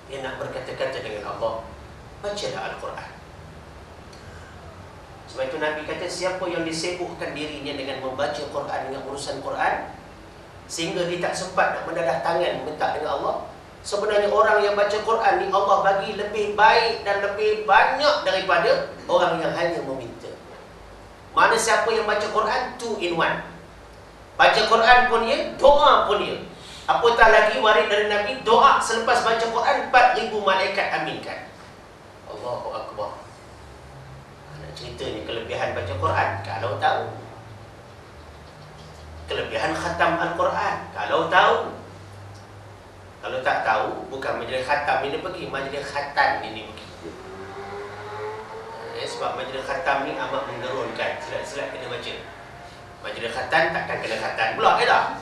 Speaker 1: yang nak berkata-kata dengan Allah, bacalah Al-Quran." Sebab itu Nabi kata, siapa yang disibukkan dirinya dengan membaca Quran, dengan urusan Quran, sehingga dia tak sempat nak mendadah tangan minta dengan Allah, sebenarnya orang yang baca Quran ni Allah bagi lebih baik dan lebih banyak daripada orang yang hanya meminta. Mana siapa yang baca Quran, 2 in 1. Baca Quran pun dia, doa pun dia. Apatah lagi warid dari Nabi, doa selepas baca Quran 4,000 malaikat aminkan. Allahu Akbar. Nak ceritanya kelebihan baca Quran, kalau tahu. Kelebihan khatam Al-Quran, kalau tahu. Kalau tak tahu, bukan majlis khatam ini pergi, majlis khatam ini pergi. Sebab majlis khatam ni amat mengerunkan. Silat-silat kena baca. Majlis khatam takkan kena khatam pula ke tak?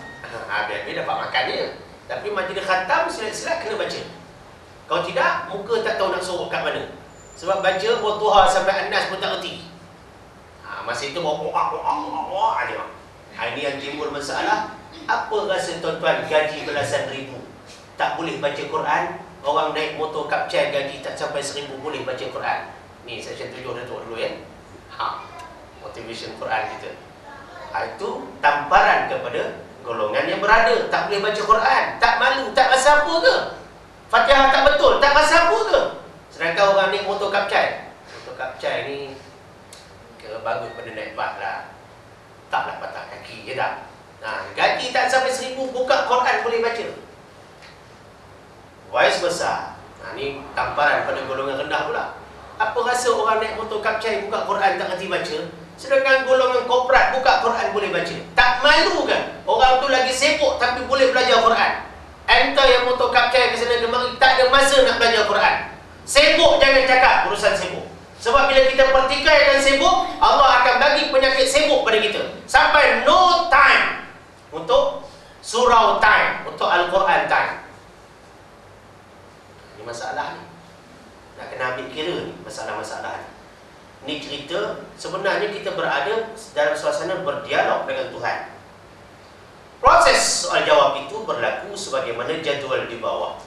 Speaker 1: Biar-biar dapat makan dia. Tapi majlis khatam silat-silat kena baca. Kalau tidak, muka tak tahu nak sorok kat mana. Sebab baca Wadduha sampai An-Nas pun tak erti. Masa itu dia. Ini yang timbul masalah. Apa rasa tuan-tuan gaji belasan ribu tak boleh baca Quran? Orang naik motor kapcai gaji tak sampai 1,000 boleh baca Quran. Ni section 7 Datuk dulu ya. Motivation Quran kita. Itu tamparan kepada golongan yang berada, tak boleh baca Quran, tak malu, tak rasa apa ke? Fatihah tak betul, tak rasa apa ke? Sedangkan orang naik motor kapcai. Motor kapcai ni kira bagus pada naik bas lah. Taklah patah kaki je tak? Gaji tak sampai 1,000, buka Quran boleh baca. Wise besar. Ni tamparan pada golongan rendah pula. Apa rasa orang naik motor kapcai buka Quran tak kerti baca? Sedangkan golongan korporat buka Quran boleh baca. Tak malu kan? Orang tu lagi sibuk tapi boleh belajar Quran. Entah yang motor kapcai ke sana kemari tak ada masa nak belajar Quran. Sibuk jangan cakap urusan sibuk. Sebab bila kita pertikaikan sibuk, Allah akan bagi penyakit sibuk pada kita. Sampai no time untuk surau time, untuk Al-Quran time. Ini masalah ni. Nak kena ambil kira ni, masalah-masalah ni. Ni cerita, sebenarnya kita berada dalam suasana berdialog dengan Tuhan. Proses soal jawab itu berlaku sebagaimana jadual di bawah.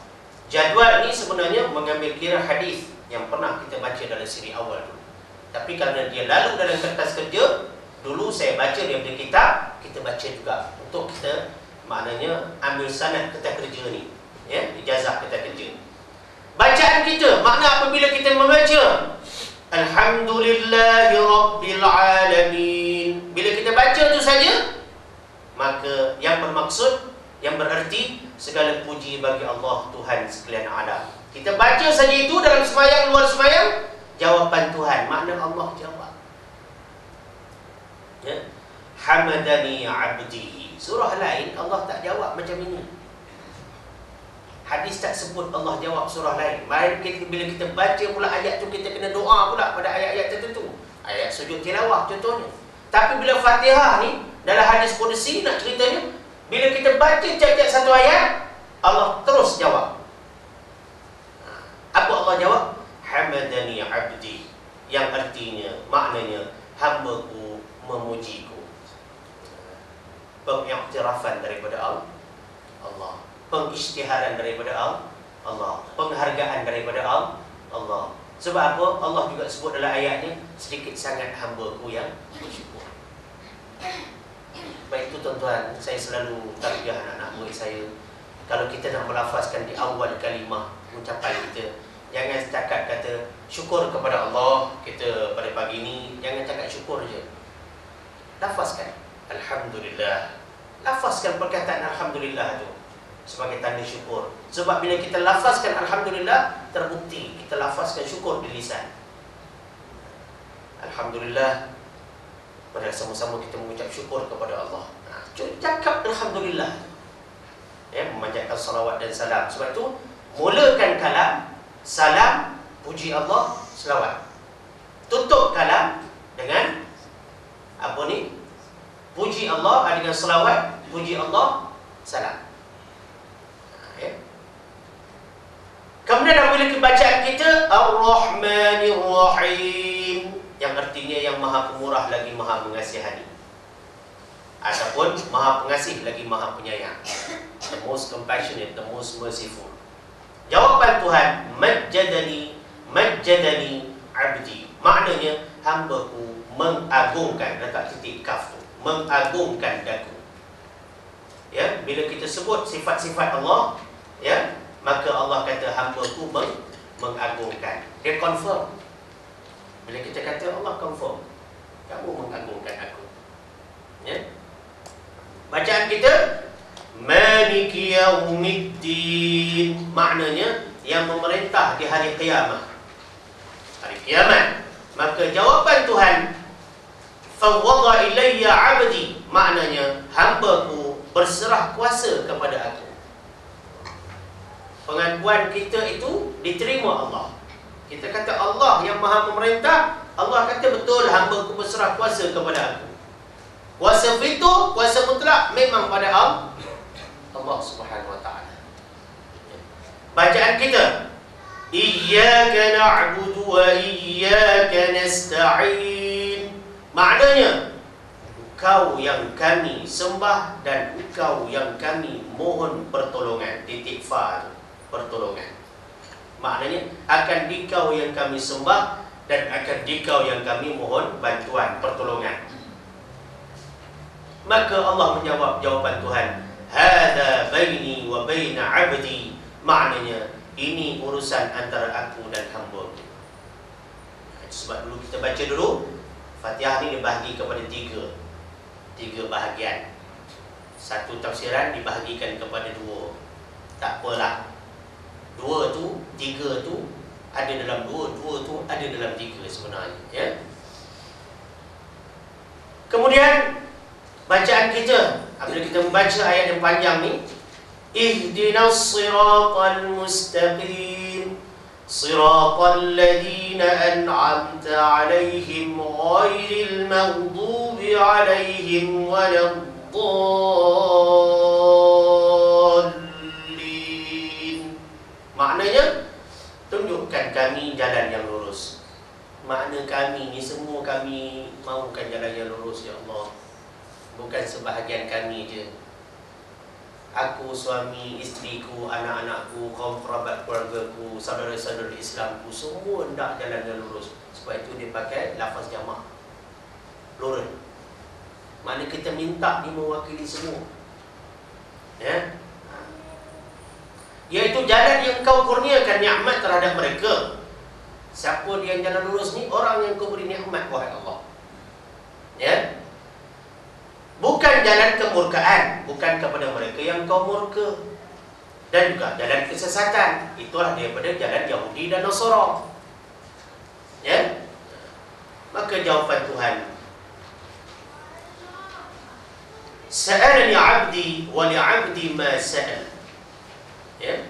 Speaker 1: Jadual ni sebenarnya mengambil kira hadis yang pernah kita baca dalam siri awal dulu. Tapi kerana dia lalu dalam kertas kerja, dulu saya baca daripada kitab, kita baca juga untuk kita maknanya ambil sanad kertas kerja ni, ya, ijazah kertas kerja. Bacaan kita, makna apabila kita membaca Alhamdulillahi Rabbil Alamin, bila kita baca tu saja, maka yang bermaksud, yang bererti segala puji bagi Allah Tuhan sekalian alam. Kita baca saja itu dalam sembahyang, luar sembahyang, jawapan Tuhan, makna Allah jawab. Ya. Hamadani abdi. Surah lain Allah tak jawab macam ini. Hadis tak sebut Allah jawab surah lain. Mari bila kita baca pula ayat tu, kita kena doa pula pada ayat-ayat tertentu. Ayat sujud tilawah contohnya. Tapi bila Fatihah ni, dalam hadis qudsi nak ceritanya, bila kita baca tiap-tiap satu ayat, Allah terus jawab. Apa Allah jawab? Hamadani abdi. Yang artinya, maknanya, hamba-Ku memuji-Ku. Pengiktirafan daripada Allah. Pengisytiharan daripada Allah. Penghargaan daripada Allah. Sebab apa? Allah juga sebut dalam ayatnya, sedikit sangat hamba-Ku yang bersyukur. Baik itu tuan-tuan, saya selalu tarbiyah anak-anak murid saya. Kalau kita nak melafazkan di awal kalimah ucapan kita, jangan setakat kata syukur kepada Allah kita pada pagi ini, jangan cakap syukur je. Lafazkan Alhamdulillah. Lafazkan perkataan Alhamdulillah tu sebagai tanda syukur. Sebab bila kita lafazkan Alhamdulillah, terbukti kita lafazkan syukur di lisan. Alhamdulillah, pada sama-sama kita mengucap syukur kepada Allah. Cakap Alhamdulillah, ya, memanjatkan salawat dan salam. Sebab itu mulakan kalam, salam, puji Allah, selawat. Tutup kalam dengan apa ni? Puji Allah dengan selawat, puji Allah, salam. Ya. Kemudian apabila bacaan kita Ar-Rahmanir Rahim, yang artinya yang maha pemurah lagi maha mengasihani, ataupun maha pengasih lagi maha penyayang. The most compassionate, the most merciful. Jawapan Tuhan, Majjadani abdi. Maknanya hamba-Ku mengagungkan, letak titik kaf tu, mengagungkan daku. Ya, bila kita sebut sifat-sifat Allah, ya, maka Allah kata hamba-Ku mengagungkan. Dia confirm. Bila kita kata Allah confirm, kamu mengagungkan aku. Ya. Bacaan kita Maliki Yaumiddin, maknanya yang memerintah di hari kiamat. Hari kiamat. Maka jawapan Tuhan, Fawwada ilayya abdi, maknanya hamba-Ku berserah kuasa kepada aku. Pengakuan kita itu diterima Allah. Kita kata Allah yang maha memerintah, Allah kata betul hamba-Ku berserah kuasa kepada aku. Kuasa fitur, kuasa mutlak memang pada Allah Subhanahu wa ta'ala. Bacaan kita, Iyyaka na'budu wa iyyaka nasta'in. Maknanya, Engkau yang kami sembah dan Engkau yang kami mohon pertolongan. Titik fa, pertolongan. Maknanya, akan Dikau yang kami sembah dan akan Dikau yang kami mohon bantuan, pertolongan. Maka Allah menjawab jawapan Tuhan, Hada baini wa baina abdi. Maknanya, ini urusan antara aku dan hamba-Ku. Sebab dulu kita baca dulu, Fatihah ni dibahagi kepada tiga bahagian. Satu tafsiran dibahagikan kepada dua. Tak apalah, dua tu, tiga tu ada dalam dua, dua tu ada dalam tiga sebenarnya, ya. Kemudian bacaan kita, apabila kita membaca ayat yang panjang ni, Ihdinas siratal mustaqim, Siratal ladzina an'amta 'alaihim ghairil maghdubi 'alaihim waladdallin. Maknanya, tunjukkan kami jalan yang lurus. Makna kami ni semua kami mahukan jalan yang lurus, ya Allah. Bukan sebahagian kami je. Aku, suami, isteriku, anak-anakku, kaum kerabat keluargaku, saudara-saudara Islamku, semua hendak jalan yang lurus. Sebab itu dia pakai lafaz jamak, plural. Makna kita minta dia mewakili semua, ya? Iaitu jalan yang kau kurniakan nikmat terhadap mereka. Siapa dia yang jalan lurus ni? Orang yang kau beri nikmat, wahai Allah, ya? Bukan jalan kemurkaan, bukan kepada mereka yang kau murka. Dan juga jalan kesesatan, itulah daripada jalan Yahudi dan Nasara, ya? Maka jawapan Tuhan, sa'alani 'abdi wa li'abdi ma sa'al, ya?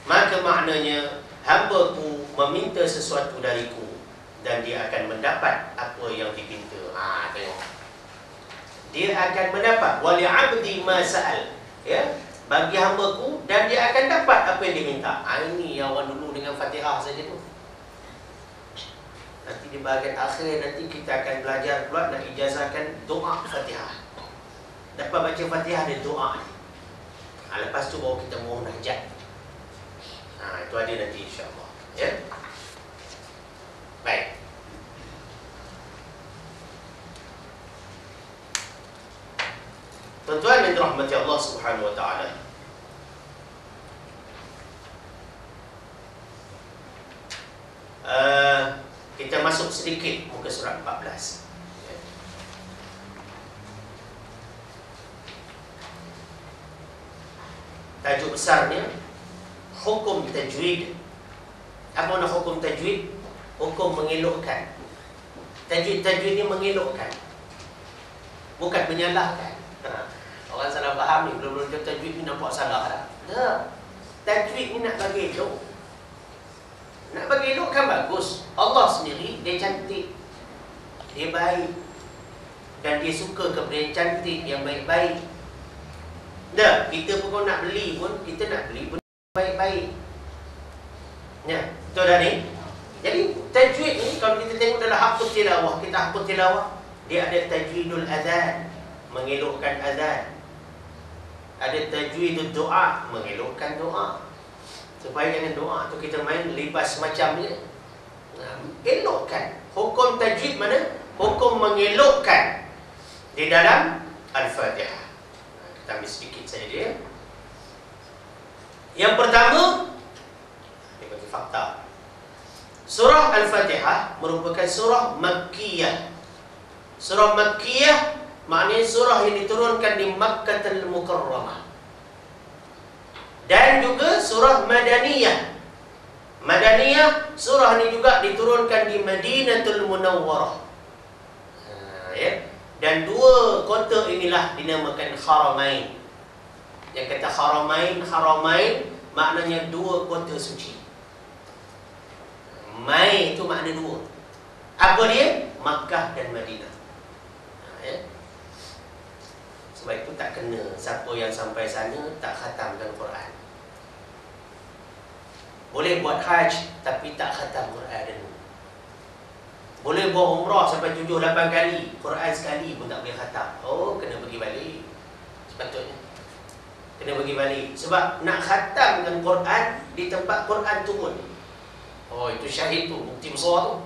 Speaker 1: Maka maknanya, hamba-Ku meminta sesuatu dariku dan dia akan mendapat apa yang dipinta. Tengok, dia akan mendapat, wa li'abdi ma sa'al, ya, bagi hamba-Ku, dan dia akan dapat apa yang dia minta. Ini yang awal dulu dengan Fatihah saja tu. Nanti di bahagian akhir nanti kita akan belajar pula nak ijazahkan doa Fatihah. Dapat baca Fatihah dan doa ni. Lepas tu baru kita mohon hajat. Itu ada nanti insya-Allah, ya. Baik. Tuan-tuan yang dirahmati Allah Subhanahu wa taala, kita masuk sedikit muka surat 14. Tajuk besarnya hukum tajwid. Apa makna hukum tajwid? Hukum mengelokkan. Tajwid ni mengelokkan, bukan menyalahkan. Orang salah faham ni, belum tajwid ni nampak salah dah. Tajwid ni nak bagi elok. Nak bagi elok kan bagus. Allah sendiri dia cantik, dia baik, dan dia suka kepada yang cantik, yang baik-baik. Kita pun kalau nak beli pun, kita nak beli pun baik-baik. Ya, betul dah ni. Jadi tajwid ni kalau kita tengok dalam hafuz tilawah, kita hafuz tilawah, dia ada tajwidul azan, mengelokkan azan. Ada tajwidul doa, mengelokkan doa. Supaya jangan doa tu kita main libas macam ni. Elokkan. Hukum tajwid mana? Hukum mengelokkan di dalam Al-Fatihah. Kita ambil sedikit saja dia. Yang pertama, dia bagi fakta. Surah Al-Fatihah merupakan surah Makkiyah. Surah Makkiyah maknanya surah yang diturunkan di Makkahul Mukarramah. Dan juga surah Madaniyah. Madaniyah, surah ini juga diturunkan di Madinatul Munawwarah. Ya. Dan dua kota inilah dinamakan Haramain. Yang kata Haramain, Haramain maknanya dua kota suci. Mai itu makna dua. Apa dia? Makkah dan Madinah. Ya. Sebab itu tak kena siapa yang sampai sana tak khatamkan Quran. Boleh buat haji tapi tak khatam Quran dulu. Boleh buat umrah sampai 7-8 kali, Quran sekali pun tak boleh khatam. Kena pergi balik. Sepatutnya kena pergi balik. Sebab nak khatamkan Quran di tempat Quran turun. Itu syahid tu, bukti besar tu.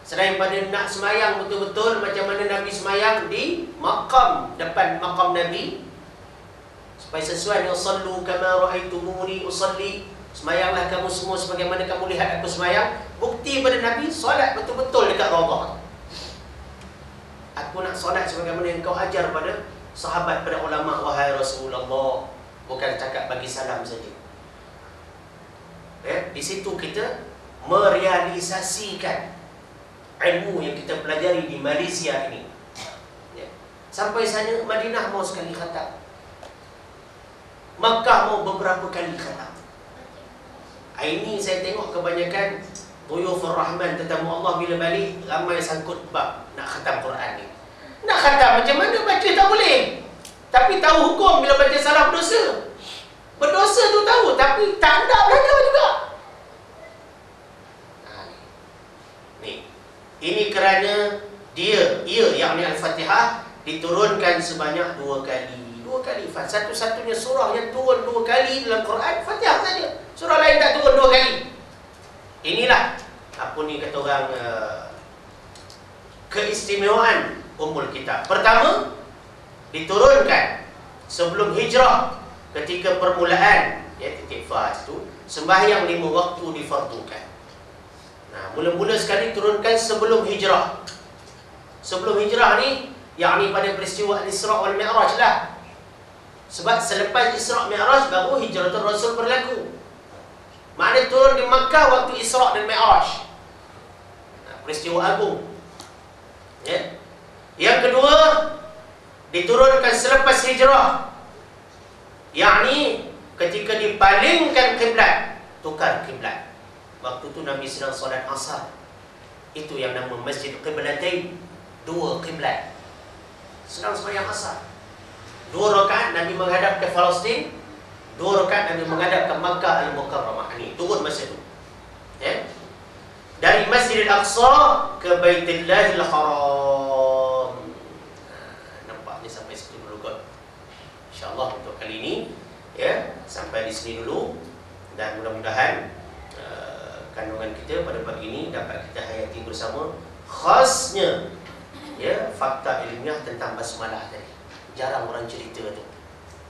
Speaker 1: Selain pada nak semayang betul-betul macam mana Nabi semayang di makam, depan makam Nabi, supaya sesuai dengan sallu kama ra'aitumuni usalli, semayanglah kamu semua sebagaimana kamu lihat aku semayang. Bukti pada Nabi solat betul-betul dekat Raudhah. Aku nak solat sebagaimana yang kau ajar pada sahabat, pada ulama, wahai Rasulullah. Bukan cakap bagi salam saja. Di situ kita merealisasikan ilmu yang kita pelajari di Malaysia ini. Sampai sana Madinah mau sekali khatam, Makkah mau beberapa kali khatam. Ini saya tengok kebanyakan Duyufur Rahman, tetamu Allah bila balik ramai sangkut bab nak khatam Quran ni. Nak khatam macam mana baca tak boleh. Tapi tahu hukum bila baca salah berdosa. Berdosa tu tahu tapi tak nak belajar juga. Ini kerana ia yakni Al-Fatihah diturunkan sebanyak 2 kali. 2 kali. Satu-satunya surah yang turun 2 kali dalam Quran Fatihah saja. Surah lain tak turun 2 kali. Inilah apa ni kata orang keistimewaan Ummul Kitab. Pertama, diturunkan sebelum hijrah ketika permulaan titik faz tu sembahyang 5 waktu difardukan. Nah, mula-mula sekali turunkan sebelum hijrah. Sebelum hijrah ni yakni pada peristiwa Al-Isra' wal Mi'raj lah. Sebab selepas Isra' Mi'raj baru hijratul Rasul berlaku. Maknanya turun di Makkah waktu Isra' dan Mi'raj. Nah, peristiwa agung. Ya. Yang kedua, diturunkan selepas hijrah. Yakni ketika dipalingkan kiblat, tukar kiblat. Waktu tu Nabi sedang solat asar. Itu yang nama Masjid Qiblatain, 2 kiblat. Sedang sembahyang asar. 2 rakaat Nabi menghadap ke Palestin, 2 rakaat Nabi menghadap ke Makkah Al-Mukarramah. Ini turun masa itu. Ya. Dari Masjidil Aqsa ke Baitullahil Haram. Nampaknya sampai situ dulu kot. InsyaAllah untuk kali ini ya, sampai di sini dulu. Dan mudah-mudahan kandungan kita pada pagi ini dapat kita hayati bersama, khasnya ya fakta ilmiah tentang basmalah tadi. Jarang orang cerita tu.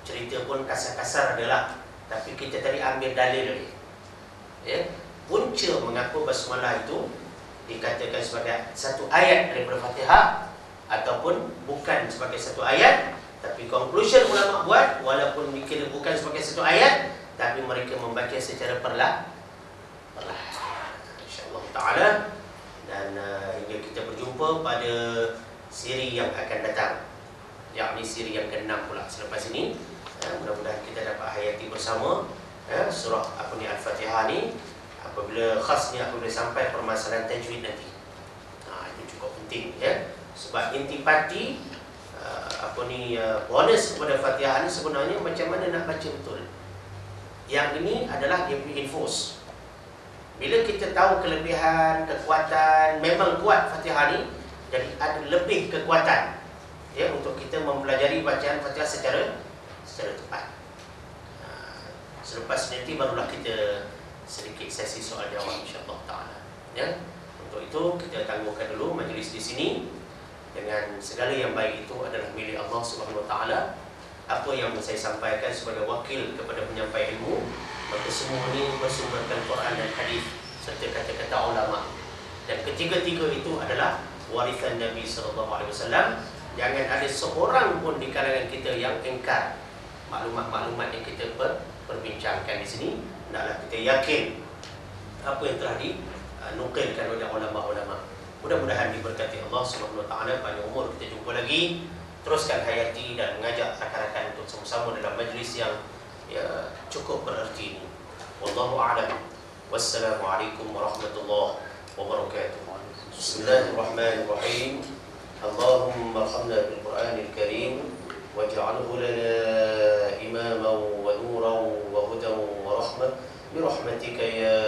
Speaker 1: Cerita pun kasar-kasar adalah, tapi kita tadi ambil dalil lagi. Ya, punca mengapa basmalah itu dikatakan sebagai satu ayat daripada Fatihah ataupun bukan sebagai satu ayat, tapi conclusion ulama buat walaupun dikira bukan sebagai satu ayat, tapi mereka membaca secara perlahan. InsyaAllah ta'ala. Dan hingga kita berjumpa pada siri yang akan datang, yakni siri yang ke-6 pula selepas ini. Mudah-mudahan kita dapat hayati bersama surah Al-Fatihah ni, apabila khasnya apabila sampai permasalahan tajwid nanti. Itu cukup penting ya. Sebab intipati bonus kepada Fatihah ni sebenarnya macam mana nak baca betul. Yang ini adalah dia punya infos. Bila kita tahu kelebihan, kekuatan, memang kuat Fatihah ni, jadi ada lebih kekuatan ya untuk kita mempelajari bacaan Fatihah secara tepat. Selepas nanti barulah kita sedikit sesi soal jawab insya-Allah taala. Ya. Untuk itu kita tangguhkan dulu majlis di sini. Dengan segala yang baik itu adalah milik Allah Subhanahu wa taala. Apa yang saya sampaikan sebagai wakil kepada penyampai ilmu, maka semua ini bersumberkan Quran dan hadis serta kata-kata ulama. Dan ketiga-tiga itu adalah warisan Nabi SAW. Jangan ada seorang pun di kalangan kita yang ingkar maklumat-maklumat yang kita perbincangkan di sini. Hendaklah kita yakin apa yang telah dinukilkan oleh ulama-ulama. Mudah-mudahan diberkati Allah Subhanahu wa taala. Panjang umur, kita jumpa lagi. Teruskan hayati dan mengajak rakan-rakan untuk sama-sama dalam majlis yang cukup bererti ini. Wallahu a'lam. Wassalamualaikum warahmatullahi wabarakatuh. Bismillahirrahmanirrahim. Allahumma arhamna bil Qur'anil Karim waj'alhu lana imaman wa nuran wa hudan wa rahmah bi rahmatika ya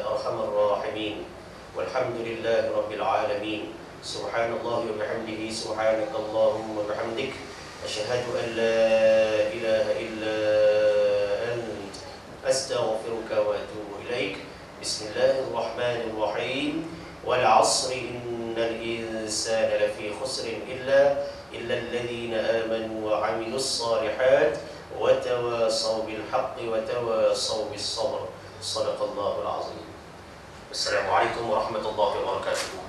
Speaker 1: arhamar rahimin. Walhamdulillahi rabbil alamin. Subhanallah wa bihamdihi, subhanakallahumma wa bihamdik, asyhadu an la ilaha illa ant, astaghfiruka wa atubu ilaik. Bismillahirrahmanirrahim. Wal 'asri innal insana lafi khusrin illa alladhina amanu wa 'amilus shalihat wa tawasaw bil haqqi wa tawasaw bis sabr. Shadaqallahul 'azim. Assalamualaikum warahmatullahi wabarakatuh.